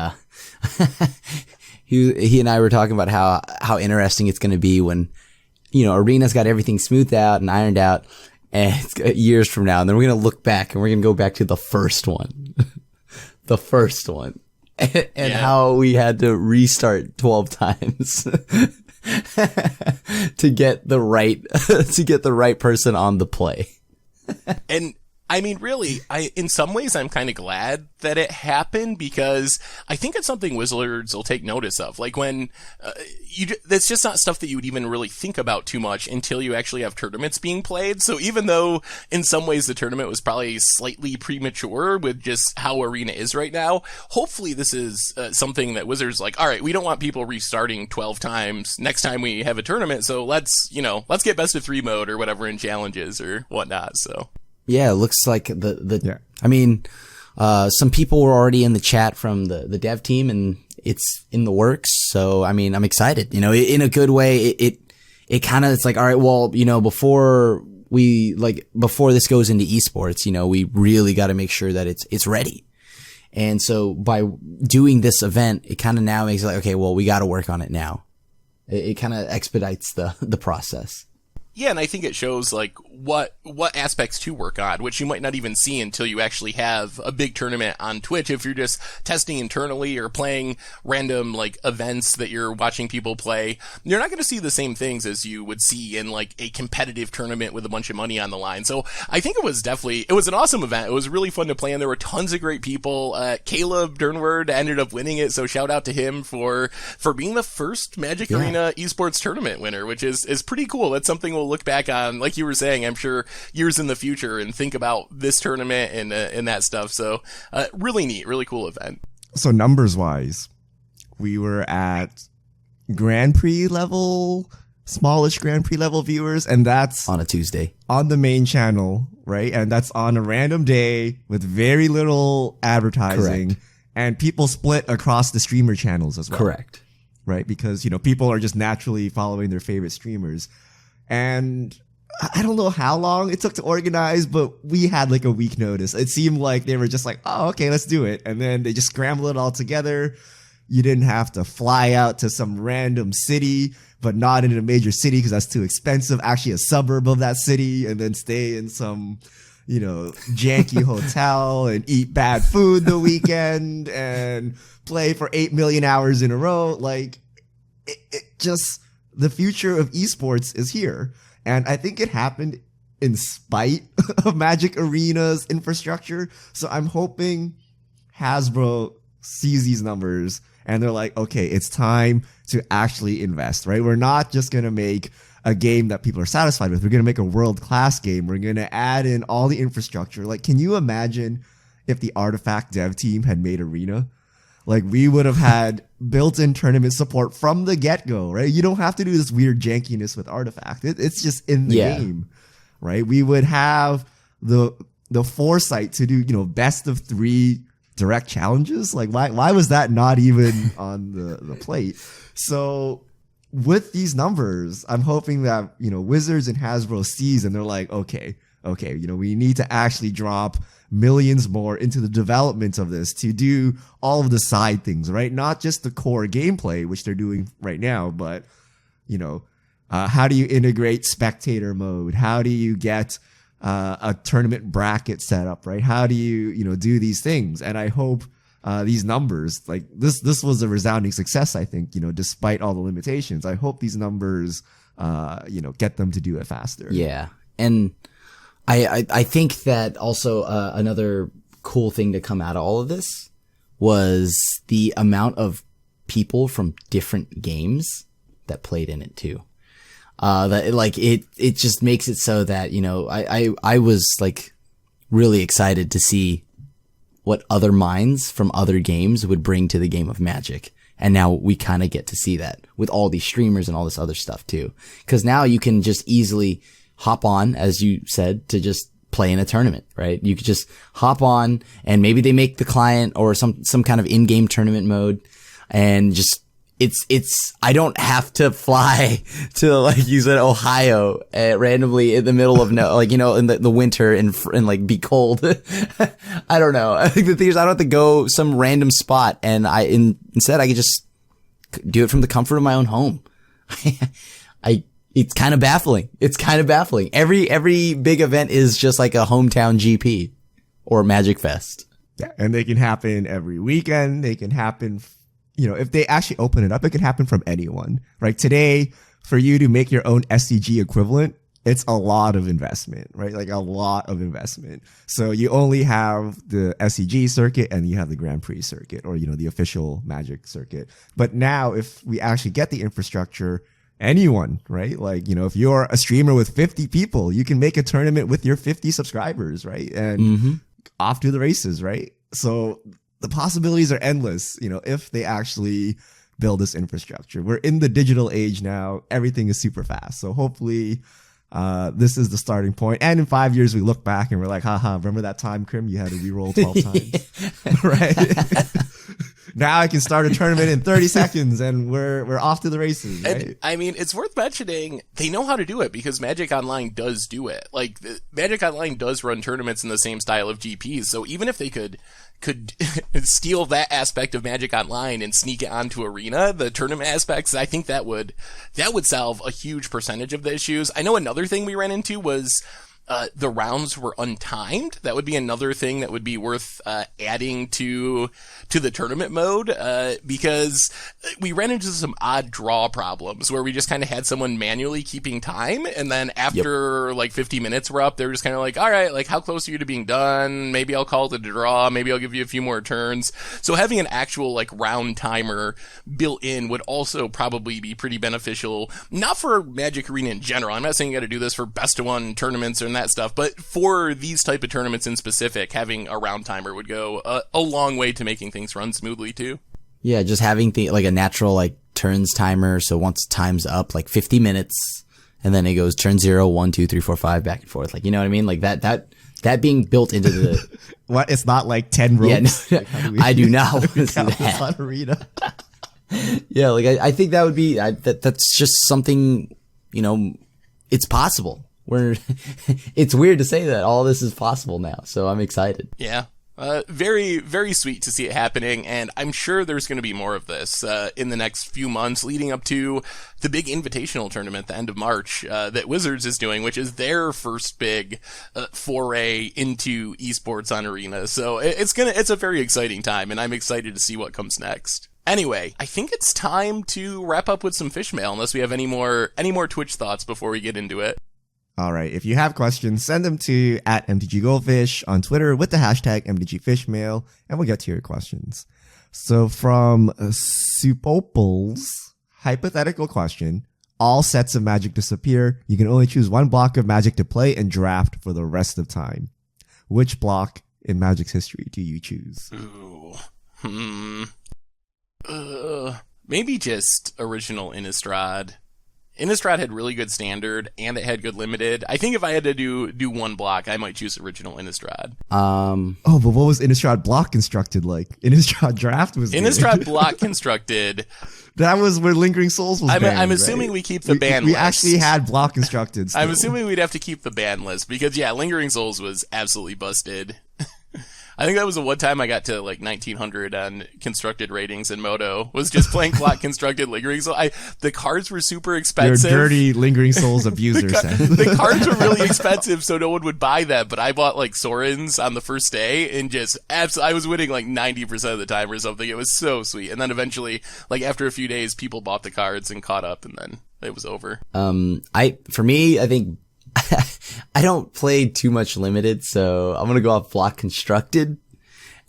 he and I were talking about how interesting it's going to be when, you know, Arena's got everything smoothed out and ironed out, and it's years from now, and then we're going to look back and we're going to go back to the first one, and how we had to restart 12 times to get the right person on the play. And I mean, really, in some ways, I'm kind of glad that it happened, because I think it's something Wizards will take notice of. Like when, that's just not stuff that you would even really think about too much until you actually have tournaments being played. So even though in some ways the tournament was probably slightly premature with just how Arena is right now, hopefully this is something that Wizards like, all right, we don't want people restarting 12 times next time we have a tournament. So let's get best of 3 mode or whatever in challenges or whatnot. So. Yeah, it looks like I mean, some people were already in the chat from the dev team, and it's in the works. So, I mean, I'm excited, you know, in a good way. It kind of, it's like, all right, well, you know, before this goes into esports, you know, we really got to make sure that it's ready. And so by doing this event, it kind of now makes it like, okay, well, we got to work on it now. It kind of expedites the process. Yeah, and I think it shows, like, what aspects to work on, which you might not even see until you actually have a big tournament on Twitch. If you're just testing internally or playing random like events that you're watching people play, you're not going to see the same things as you would see in like a competitive tournament with a bunch of money on the line. So I think it was an awesome event. It was really fun to play, and there were tons of great people. Caleb Dernward ended up winning it, so shout out to him for being the first Magic Arena esports tournament winner, which is pretty cool. That's something we'll look back on, like you were saying, I'm sure years in the future, and think about this tournament and that stuff. So really neat, really cool event. So numbers wise, we were at Grand Prix level, smallish Grand Prix level viewers, and that's on a Tuesday on the main channel, right? And that's on a random day with very little advertising. Correct. And people split across the streamer channels as well. Correct. Right? Because, you know, people are just naturally following their favorite streamers. And I don't know how long it took to organize, but we had like a week notice. It seemed like they were just like, oh, okay, let's do it. And then they just scrambled it all together. You didn't have to fly out to some random city, but not in a major city because that's too expensive. Actually, a suburb of that city, and then stay in some, you know, janky hotel and eat bad food the weekend and play for 8 million hours in a row. Like, it just, the future of esports is here. And I think it happened in spite of Magic Arena's infrastructure. So I'm hoping Hasbro sees these numbers and they're like, okay, it's time to actually invest, right? We're not just going to make a game that people are satisfied with. We're going to make a world-class game. We're going to add in all the infrastructure. Like, can you imagine if the Artifact dev team had made Arena? Like, we would have had built-in tournament support from the get-go, right? You don't have to do this weird jankiness with Artifact. It's just in the game, right? We would have the foresight to do, you know, best of 3 direct challenges. Like, why was that not even on the plate? So with these numbers, I'm hoping that, you know, Wizards and Hasbro sees and they're like, okay, you know, we need to actually drop millions more into the development of this to do all of the side things, right? Not just the core gameplay, which they're doing right now, but, you know, how do you integrate spectator mode? How do you get a tournament bracket set up, right? How do you, you know, do these things? And I hope these numbers, like this was a resounding success, I think, you know, despite all the limitations. I hope these numbers, you know, get them to do it faster. Yeah. And I think that also another cool thing to come out of all of this was the amount of people from different games that played in it too. That like it just makes it so that, you know, I was like really excited to see what other minds from other games would bring to the game of Magic. And now we kind of get to see that with all these streamers and all this other stuff too. Cause now you can just easily hop on, as you said, to just play in a tournament, right? You could just hop on and maybe they make the client or some kind of in-game tournament mode and just, I don't have to fly to, like you said, Ohio randomly in the middle of like, you know, in the winter and like be cold. I don't know. I think the thing is I don't have to go some random spot and instead I could just do it from the comfort of my own home. It's kind of baffling. Every big event is just like a hometown GP or Magic Fest. Yeah. And they can happen every weekend. They can happen, you know, if they actually open it up, it can happen from anyone, right? Today, for you to make your own SCG equivalent, it's a lot of investment, right? Like a lot of investment. So you only have the SCG circuit and you have the Grand Prix circuit or, you know, the official Magic circuit. But now if we actually get the infrastructure, anyone, right? Like, you know, if you're a streamer with 50 people, you can make a tournament with your 50 subscribers, right? And off to the races, right? So the possibilities are endless, you know, if they actually build this infrastructure. We're in the digital age now. Everything is super fast. So hopefully this is the starting point. And in 5 years, we look back and we're like, haha, remember that time, Crim? You had to re-roll 12 times, right? Now I can start a tournament in 30 seconds and we're off to the races, right? And, I mean, it's worth mentioning they know how to do it because Magic Online does do it. Like, Magic Online does run tournaments in the same style of GPs. So even if they could steal that aspect of Magic Online and sneak it onto Arena, the tournament aspects, I think that would solve a huge percentage of the issues. I know another thing we ran into was the rounds were untimed. That would be another thing that would be worth adding to the tournament mode, because we ran into some odd draw problems where we just kind of had someone manually keeping time, and then after like 50 minutes were up, they were just kind of like, all right, like how close are you to being done? Maybe I'll call it a draw. Maybe I'll give you a few more turns. So having an actual like round timer built in would also probably be pretty beneficial, not for Magic Arena in general. I'm not saying you got to do this for best of one tournaments and that stuff, but for these type of tournaments in specific, having a round timer would go a long way to making things run smoothly too. Yeah, just having like a natural like turns timer. So once time's up, like 50 minutes, and then it goes turn 0, 1, 2, 3, 4, 5, back and forth. Like, you know what I mean? Like that being built into the what? It's not like 10 ropes. Yeah, no, I do not want to see that. Arena. Yeah, like I think that would be that's just something, you know, it's possible. It's weird to say that all this is possible now, so I'm excited. Yeah. Very, very sweet to see it happening, and I'm sure there's going to be more of this in the next few months leading up to the big invitational tournament at the end of March that Wizards is doing, which is their first big foray into esports on Arena. So it's a very exciting time, and I'm excited to see what comes next. Anyway, I think it's time to wrap up with some fish mail, unless we have any more Twitch thoughts before we get into it. All right. If you have questions, send them to @MTGGoldfish on Twitter with the hashtag MTGFishmail, and we'll get to your questions. So from Supoples, hypothetical question. All sets of Magic disappear. You can only choose one block of Magic to play and draft for the rest of time. Which block in Magic's history do you choose? Ooh. Maybe just original Innistrad. Innistrad had really good standard, and it had good limited. I think if I had to do one block, I might choose original Innistrad. Oh, but what was Innistrad block constructed like? Innistrad draft was Innistrad good. block constructed. That was where Lingering Souls was banned, I'm assuming right? we keep the ban list. We actually had block constructed still. I'm assuming we'd have to keep the ban list, because yeah, Lingering Souls was absolutely busted. I think that was the one time I got to like 1900 on constructed ratings in Moto, was just playing block constructed Lingering Souls. The cards were super expensive. You're a dirty Lingering Souls abuser, Sam. The cards were really expensive, so no one would buy them, but I bought like Sorens on the first day, and just I was winning like 90% of the time or something. It was so sweet. And then eventually, like after a few days, people bought the cards and caught up, and then it was over. For me, I think I don't play too much limited, so I'm gonna go off block constructed,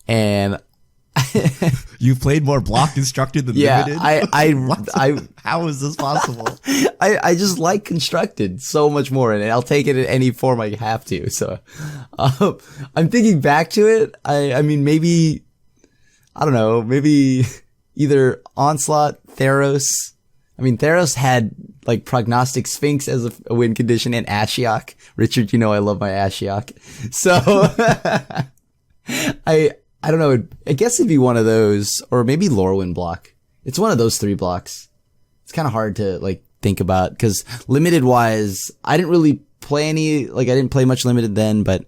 and you've played more block constructed than limited. How is this possible? I just like constructed so much more, and I'll take it in any form I have to. So, I'm thinking back to it. I mean, maybe I don't know, maybe either Onslaught, Theros. I mean, Theros had like Prognostic Sphinx as a win condition, and Ashiok. Richard, you know I love my Ashiok. So I don't know. I guess it'd be one of those, or maybe Lorwyn block. It's one of those three blocks. It's kind of hard to like think about, because limited wise, I didn't really play any. Like I didn't play much limited then, but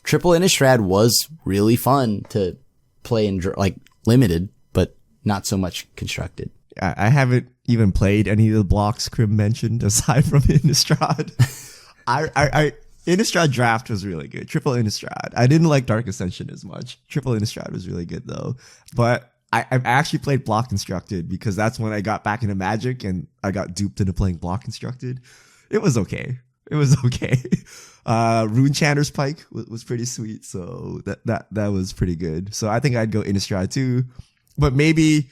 Triple Innistrad was really fun to play in like limited, but not so much constructed. I haven't even played any of the blocks Crim mentioned aside from Innistrad. Innistrad draft was really good. Triple Innistrad. I didn't like Dark Ascension as much. Triple Innistrad was really good though. But I've actually played block constructed, because that's when I got back into Magic and I got duped into playing block constructed. It was okay. Rune Chanter's Pike was pretty sweet, so that was pretty good. So I think I'd go Innistrad too. But maybe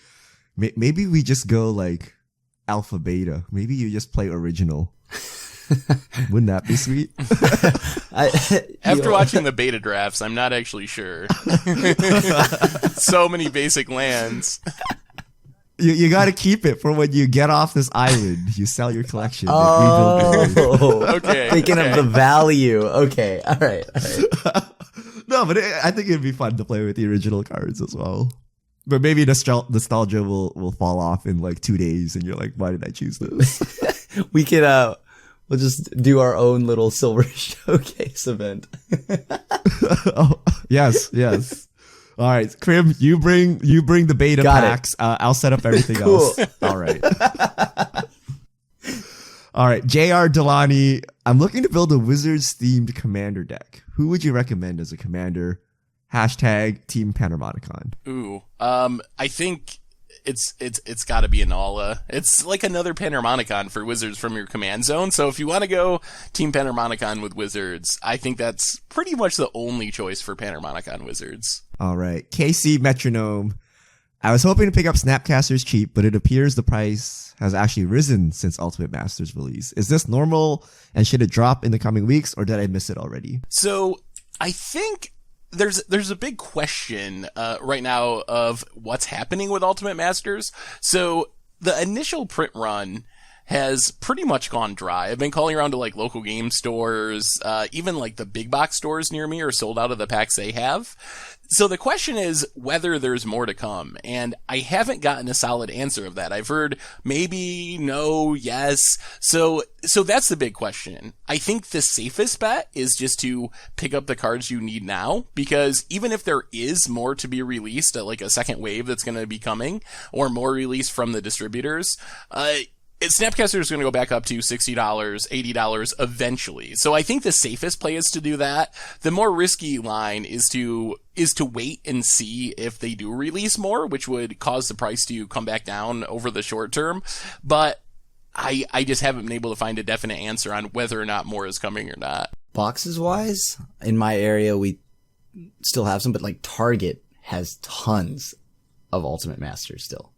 we just go like alpha beta. Maybe you just play original. Wouldn't that be sweet? After watching the beta drafts, I'm not actually sure. So many basic lands. You got to keep it for when you get off this island. You sell your collection. Okay. Thinking of the value. Okay. All right. No, but I think it'd be fun to play with the original cards as well. But maybe nostalgia will fall off in like 2 days, and you're like, why did I choose this? We could we'll just do our own little silver showcase event. Oh, yes. All right, Crim, you bring the beta packs. I'll set up everything else. All right. All right, J.R. Delani. I'm looking to build a Wizards-themed commander deck. Who would you recommend as a commander? Hashtag Team Panharmonicon. Ooh, I think it's got to be Anala. It's like another Panharmonicon for Wizards from your command zone. So if you want to go Team Panharmonicon with Wizards, I think that's pretty much the only choice for Panharmonicon Wizards. All right, KC Metronome. I was hoping to pick up Snapcasters cheap, but it appears the price has actually risen since Ultimate Masters release. Is this normal, and should it drop in the coming weeks, or did I miss it already? So I think there's a big question right now of what's happening with Ultimate Masters. So the initial print run has pretty much gone dry. I've been calling around to like local game stores, even like the big box stores near me are sold out of the packs they have. So the question is whether there's more to come, and I haven't gotten a solid answer of that. I've heard maybe, no, yes. So that's the big question. I think the safest bet is just to pick up the cards you need now, because even if there is more to be released, like a second wave that's going to be coming, or more released from the distributors, Snapcaster is going to go back up to $60, $80 eventually. So I think the safest play is to do that. The more risky line is to wait and see if they do release more, which would cause the price to come back down over the short term. But I just haven't been able to find a definite answer on whether or not more is coming or not. Boxes wise, in my area, we still have some, but like Target has tons of Ultimate Masters still.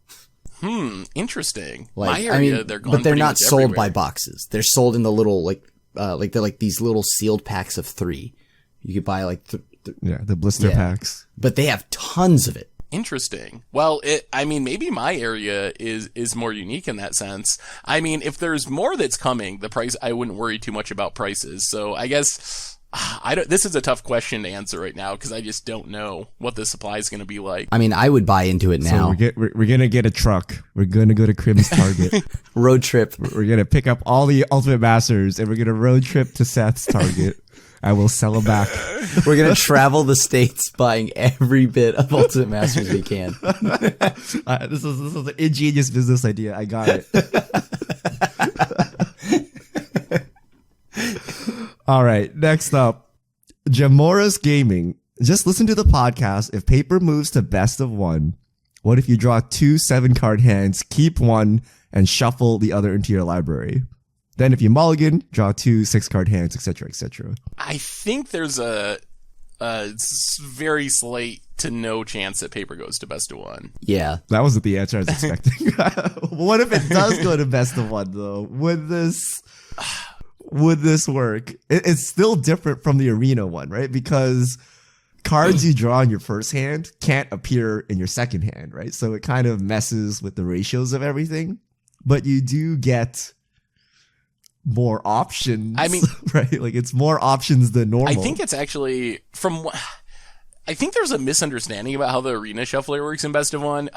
Interesting. Like, My area, they're gone, but they're pretty not much sold everywhere. by boxes. They're sold in the little they're like these little sealed packs of 3. You could buy like The blister packs. but they have tons of it. Interesting. Well, maybe my area is more unique in that sense. I mean, if there's more that's coming, the price, I wouldn't worry too much about prices. So I guess this is a tough question to answer right now because I just don't know what the supply is going to be like. I mean, I would buy into it now. So we're going to get a truck. We're going to go to Crim's Target. Road trip. We're going to pick up all the Ultimate Masters and we're going to road trip to Seth's Target. I will sell them back. We're going to travel the states buying every bit of Ultimate Masters we can. This is an ingenious business idea. I got it. All right, next up, Jamora's Gaming. Just listen to the podcast. If paper moves to best of 1, what if you draw 2 7-card hands, keep 1, and shuffle the other into your library? Then if you mulligan, draw 2 6-card hands, etc., etc. I think there's a very slight to no chance that paper goes to best of 1. Yeah. That wasn't the answer I was expecting. What if it does go to best of 1, though? Would this work? It's still different from the arena one, right? Because cards you draw in your first hand can't appear in your second hand, right? So it kind of messes with the ratios of everything. But you do get more options. I mean, right? Like it's more options than normal. I think it's actually I think there's a misunderstanding about how the arena shuffler works in best of 1.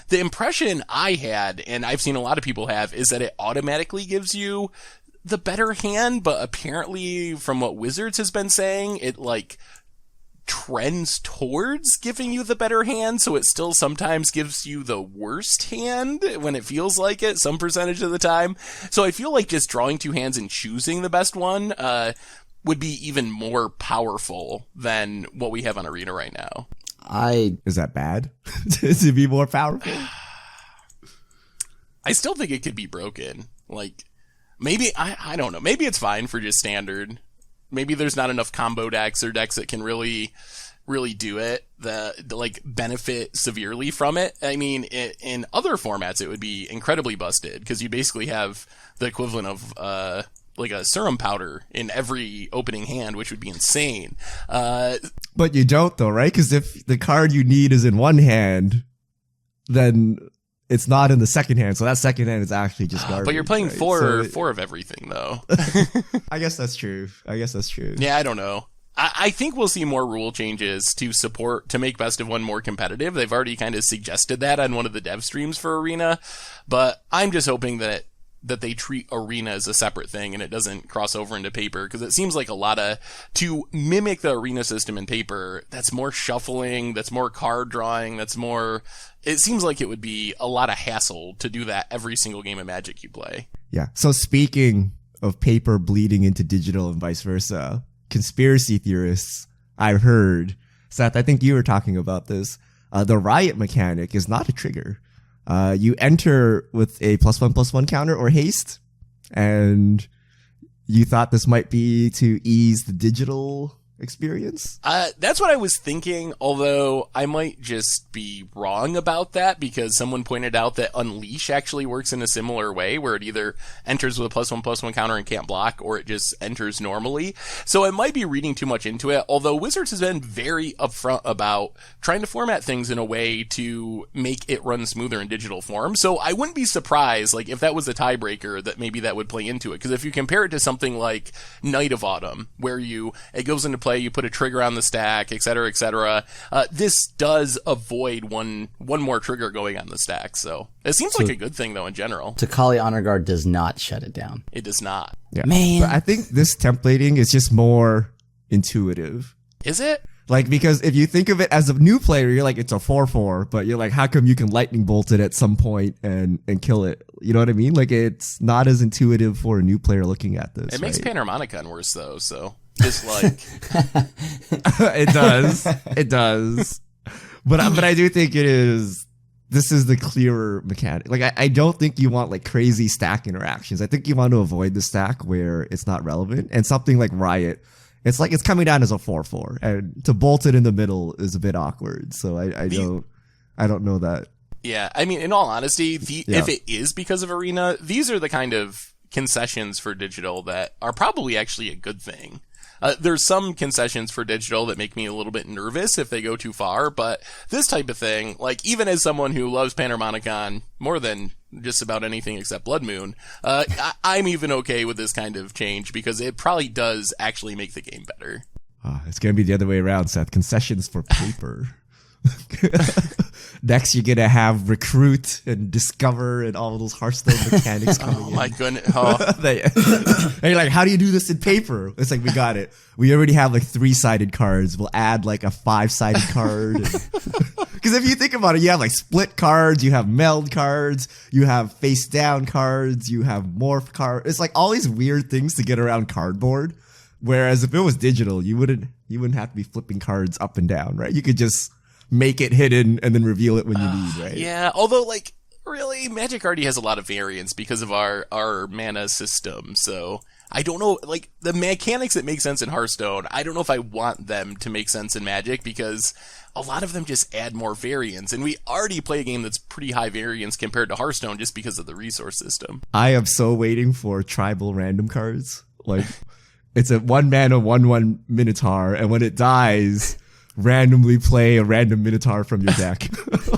The impression I had, and I've seen a lot of people have, is that it automatically gives you the better hand, but apparently from what Wizards has been saying, it like trends towards giving you the better hand, so it still sometimes gives you the worst hand when it feels like it, some percentage of the time. So I feel like just drawing 2 hands and choosing the best one would be even more powerful than what we have on Arena right now. Is that bad? To be more powerful? I still think it could be broken. Like, maybe, I don't know. Maybe it's fine for just standard. Maybe there's not enough combo decks or decks that can really do it, like benefit severely from it. I mean, in other formats, it would be incredibly busted because you basically have the equivalent of like a serum powder in every opening hand, which would be insane. But you don't though, right? Because if the card you need is in one hand, then it's not in the second hand, so that second hand is actually just garbage. But you're playing right? four of everything, though. I guess that's true. Yeah, I don't know. I think we'll see more rule changes to make Best of 1 more competitive. They've already kind of suggested that on one of the dev streams for Arena, but I'm just hoping that that they treat Arena as a separate thing and it doesn't cross over into Paper, because it seems like to mimic the Arena system in Paper, that's more shuffling, that's more card drawing, it seems like it would be a lot of hassle to do that every single game of Magic you play. Yeah. So speaking of Paper bleeding into digital and vice versa, conspiracy theorists, I've heard, Seth, I think you were talking about this, the Riot mechanic is not a trigger. You enter with a +1/+1 counter or haste, and you thought this might be to ease the digital experience? That's what I was thinking, although I might just be wrong about that, because someone pointed out that Unleash actually works in a similar way, where it either enters with a +1/+1 counter and can't block, or it just enters normally. So I might be reading too much into it, although Wizards has been very upfront about trying to format things in a way to make it run smoother in digital form. So I wouldn't be surprised, like, if that was a tiebreaker, that maybe that would play into it. Because if you compare it to something like Night of Autumn, where it goes into play, you put a trigger on the stack, etc., this does avoid one more trigger going on the stack. So it seems like a good thing, though, in general. Takali Honor Guard does not shut it down. It does not. Yeah. Man. But I think this templating is just more intuitive. Is it? Like, because if you think of it as a new player, you're like, it's a 4/4, but you're like, how come you can lightning bolt it at some point and kill it? You know what I mean? Like, it's not as intuitive for a new player looking at this. It makes right? Panharmonicon worse, though, so just like... It does. But I do think this is the clearer mechanic. Like, I don't think you want like crazy stack interactions. I think you want to avoid the stack where it's not relevant. And something like Riot, it's like it's coming down as a 4/4, and to bolt it in the middle is a bit awkward. So I don't know that. Yeah, I mean, in all honesty, if it is because of Arena, these are the kind of concessions for digital that are probably actually a good thing. There's some concessions for digital that make me a little bit nervous if they go too far, but this type of thing, like, even as someone who loves Panharmonicon more than just about anything except Blood Moon, I'm even okay with this kind of change, because it probably does actually make the game better. It's going to be the other way around, Seth. Concessions for Paper. Next, you're gonna have Recruit and Discover and all of those Hearthstone mechanics coming in. Oh my goodness! Oh. And you're like, how do you do this in Paper? It's like, we got it. We already have like 3-sided cards. We'll add like a 5-sided card. Because if you think about it, you have like split cards, you have meld cards, you have face down cards, you have morph cards. It's like all these weird things to get around cardboard. Whereas if it was digital, you wouldn't have to be flipping cards up and down, right? You could just make it hidden and then reveal it when you need, right? Yeah, although, like, really, Magic already has a lot of variance because of our mana system, so I don't know, like, the mechanics that make sense in Hearthstone, I don't know if I want them to make sense in Magic, because a lot of them just add more variance, and we already play a game that's pretty high variance compared to Hearthstone just because of the resource system. I am so waiting for tribal random cards. Like, it's a 1-mana 1/1 Minotaur, and when it dies, randomly play a random Minotaur from your deck.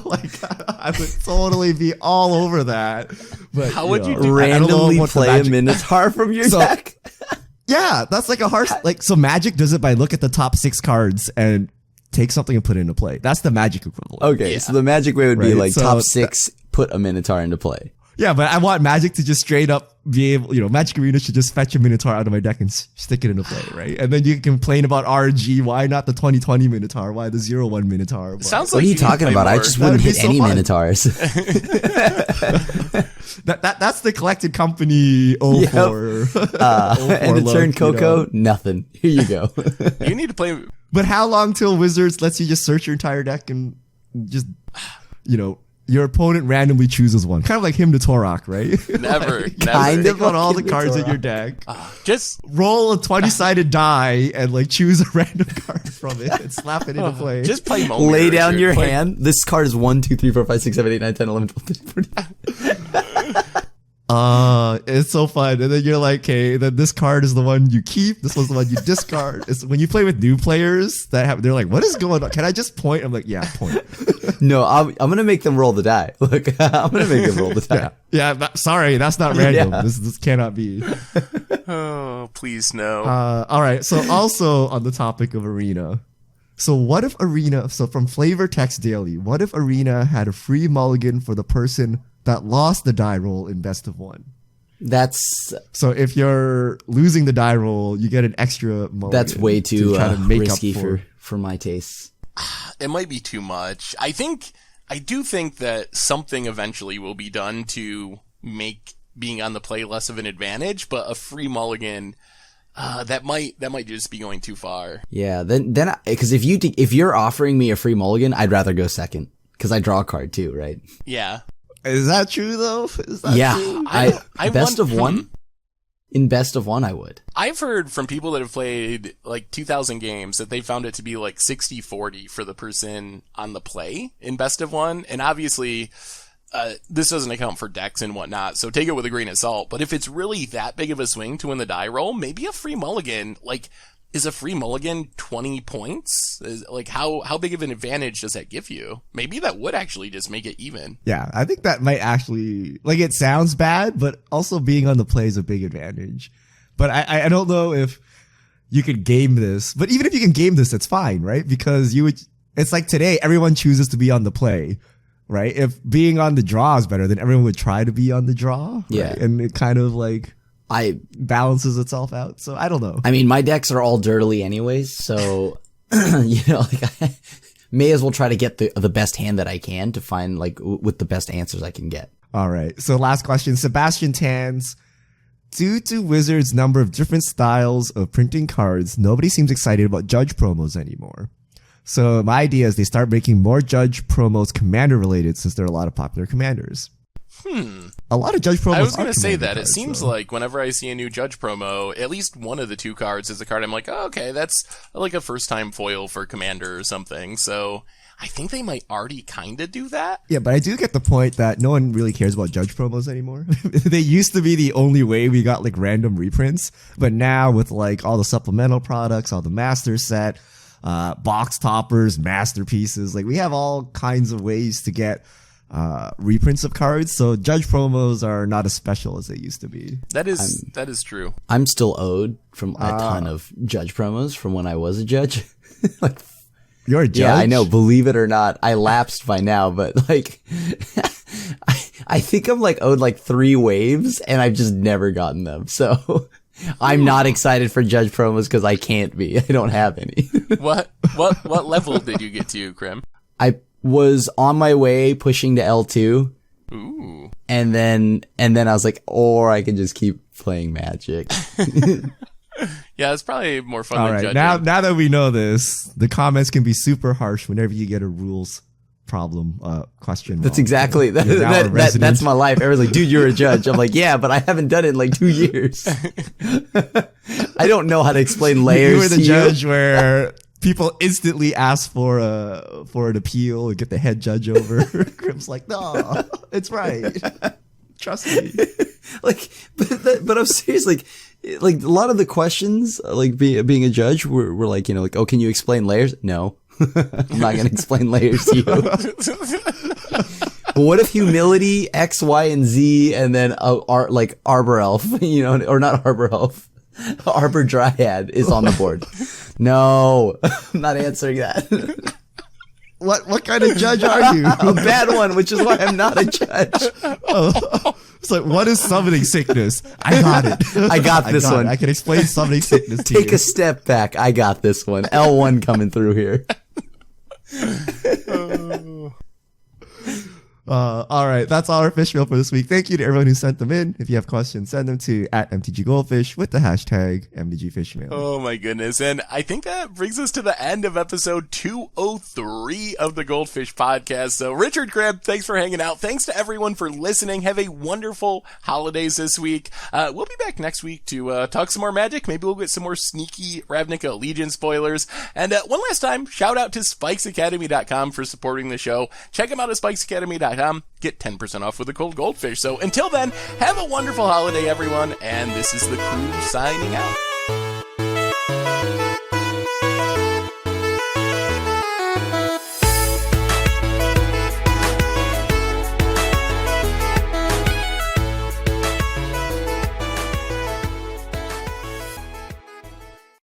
Like, I would totally be all over that. But how would you do randomly play a Minotaur from your deck? Yeah, that's like a hard, like, so Magic does it by look at the top 6 cards and take something and put it into play. That's the Magic equivalent. Okay, yeah. So the Magic way would be like, so top 6, put a Minotaur into play. Yeah, but I want Magic to just straight up be able, Magic Arena should just fetch a Minotaur out of my deck and stick it into play, right? And then you can complain about RG. Why not the 2020 Minotaur? Why the 01 Minotaur? Sounds what like are you talking about? I just wouldn't hit any Minotaurs. That's the collected company 04. Yep. And the turn Coco, nothing. Here you go. You need to play. But how long till Wizards lets you just search your entire deck and just, your opponent randomly chooses one, kind of like Hymn to Torok, right? Never, like, never. Kind of on all the cards in your deck. Just roll a 20-sided die and like choose a random card from it and slap it into play. Just play. Lay down your hand. This card is 1, 2, 3, 4, 5, 6, 7, 8, 9, 10, 11, 12, 13, 14. It's so fun. And then you're like, okay, then this card is the one you keep. This one's the one you discard. It's when you play with new players they're like, what is going on? Can I just point? I'm like, yeah, point. No, I'm going to make them roll the die. Look, I'm going to make them roll the die. Yeah, sorry, that's not random. Yeah. This cannot be. Oh, please no. All right. So also on the topic of Arena. So what if Arena, so from Flavor Text Daily, what if Arena had a free mulligan for the person that lost the die roll in Best of 1? That's So if you're losing the die roll, you get an extra mulligan. way too try to make risky up for my tastes. It might be too much. I do think that something eventually will be done to make being on the play less of an advantage, but a free mulligan, that might just be going too far. Yeah, then because if you're offering me a free mulligan, I'd rather go second because I draw a card too, right? Yeah. Is that true though? Is that Yeah, true? I best of one. In best of one, I would. I've heard from people that have played like 2,000 games that they found it to be like 60-40 for the person on the play in best of one. And obviously, this doesn't account for decks and whatnot, so take it with a grain of salt. But if it's really that big of a swing to win the die roll, maybe a free mulligan, like, is a free mulligan 20 points? Like, how big of an advantage does that give you? Maybe that would actually just make it even. Yeah, I think that might actually, like, it sounds bad, but also being on the play is a big advantage. But I don't know if you could game this. But even if you can game this, it's fine, right? Because it's like today, everyone chooses to be on the play, right? If being on the draw is better, then everyone would try to be on the draw. Right? Yeah. And it kind of like balances itself out. So I don't know. I mean, my decks are all dirtily anyways, so like I may as well try to get the best hand that I can to find like with the best answers I can get. All right. So last question, Sebastian Tans. Due to Wizards' number of different styles of printing cards, nobody seems excited about Judge promos anymore. So my idea is they start making more Judge promos Commander related, since there are a lot of popular Commanders. A lot of Judge promos. I was going are to say Commander that. cards, It seems though. like whenever I see a new Judge promo, at least one of the two cards is a card I'm like, oh, okay, that's like a first-time foil for Commander or something. So I think they might already kind of do that. Yeah, but I do get the point that no one really cares about Judge promos anymore. They used to be the only way we got like random reprints, but now with like all the supplemental products, all the master set, box toppers, masterpieces, like we have all kinds of ways to get reprints of cards. So Judge promos are not as special as they used to be. That is true. I'm still owed from a ton of Judge promos from when I was a judge. Like, You're a judge? yeah, I know. Believe it or not, I lapsed by now, but like, I think I'm like owed like 3 waves, and I've just never gotten them. So I'm not excited for Judge promos because I can't be. I don't have any. What level did you get to, Crim? I was on my way pushing to L2. Ooh. And then I was like, or I can just keep playing Magic. Yeah, it's probably more fun All than right, judging. now that we know this, the comments can be super harsh whenever you get a rules problem question. That's wrong. exactly You're now a resident. that's my life. Everyone's like, dude, you're a judge. I'm like, yeah, but I haven't done it in like 2 years. I don't know how to explain layers. You were the to judge where people instantly ask for an appeal and get the head judge over. Grim's like, no, it's right. Trust me. Like, but I'm serious. Like a lot of the questions, like being a judge, were like, like, oh, can you explain layers? No, I'm not gonna explain layers to you. But what if humility, X, Y, and Z, and then like Arbor Elf, or not Arbor Elf, Arbor Dryad is on the board? No, I'm not answering that. What kind of judge are you? A bad one, which is why I'm not a judge. It's like, what is summoning sickness? I got it. I got this one. I can explain summoning sickness to you. Take a step back. I got this one. L1 coming through here. All right, that's all our fish mail for this week. Thank you to everyone who sent them in. If you have questions, send them to @MTGGoldfish with the hashtag MTGFishmail. Oh my goodness. And I think that brings us to the end of episode 203 of the Goldfish Podcast. So Richard Crim, thanks for hanging out. Thanks to everyone for listening. Have a wonderful holidays this week. We'll be back next week to talk some more Magic. Maybe we'll get some more sneaky Ravnica Allegiance spoilers. And one last time, shout out to SpikesAcademy.com for supporting the show. Check them out at SpikesAcademy.com. Get 10% off with a cold goldfish. So until then, have a wonderful holiday, everyone. And this is the crew signing out.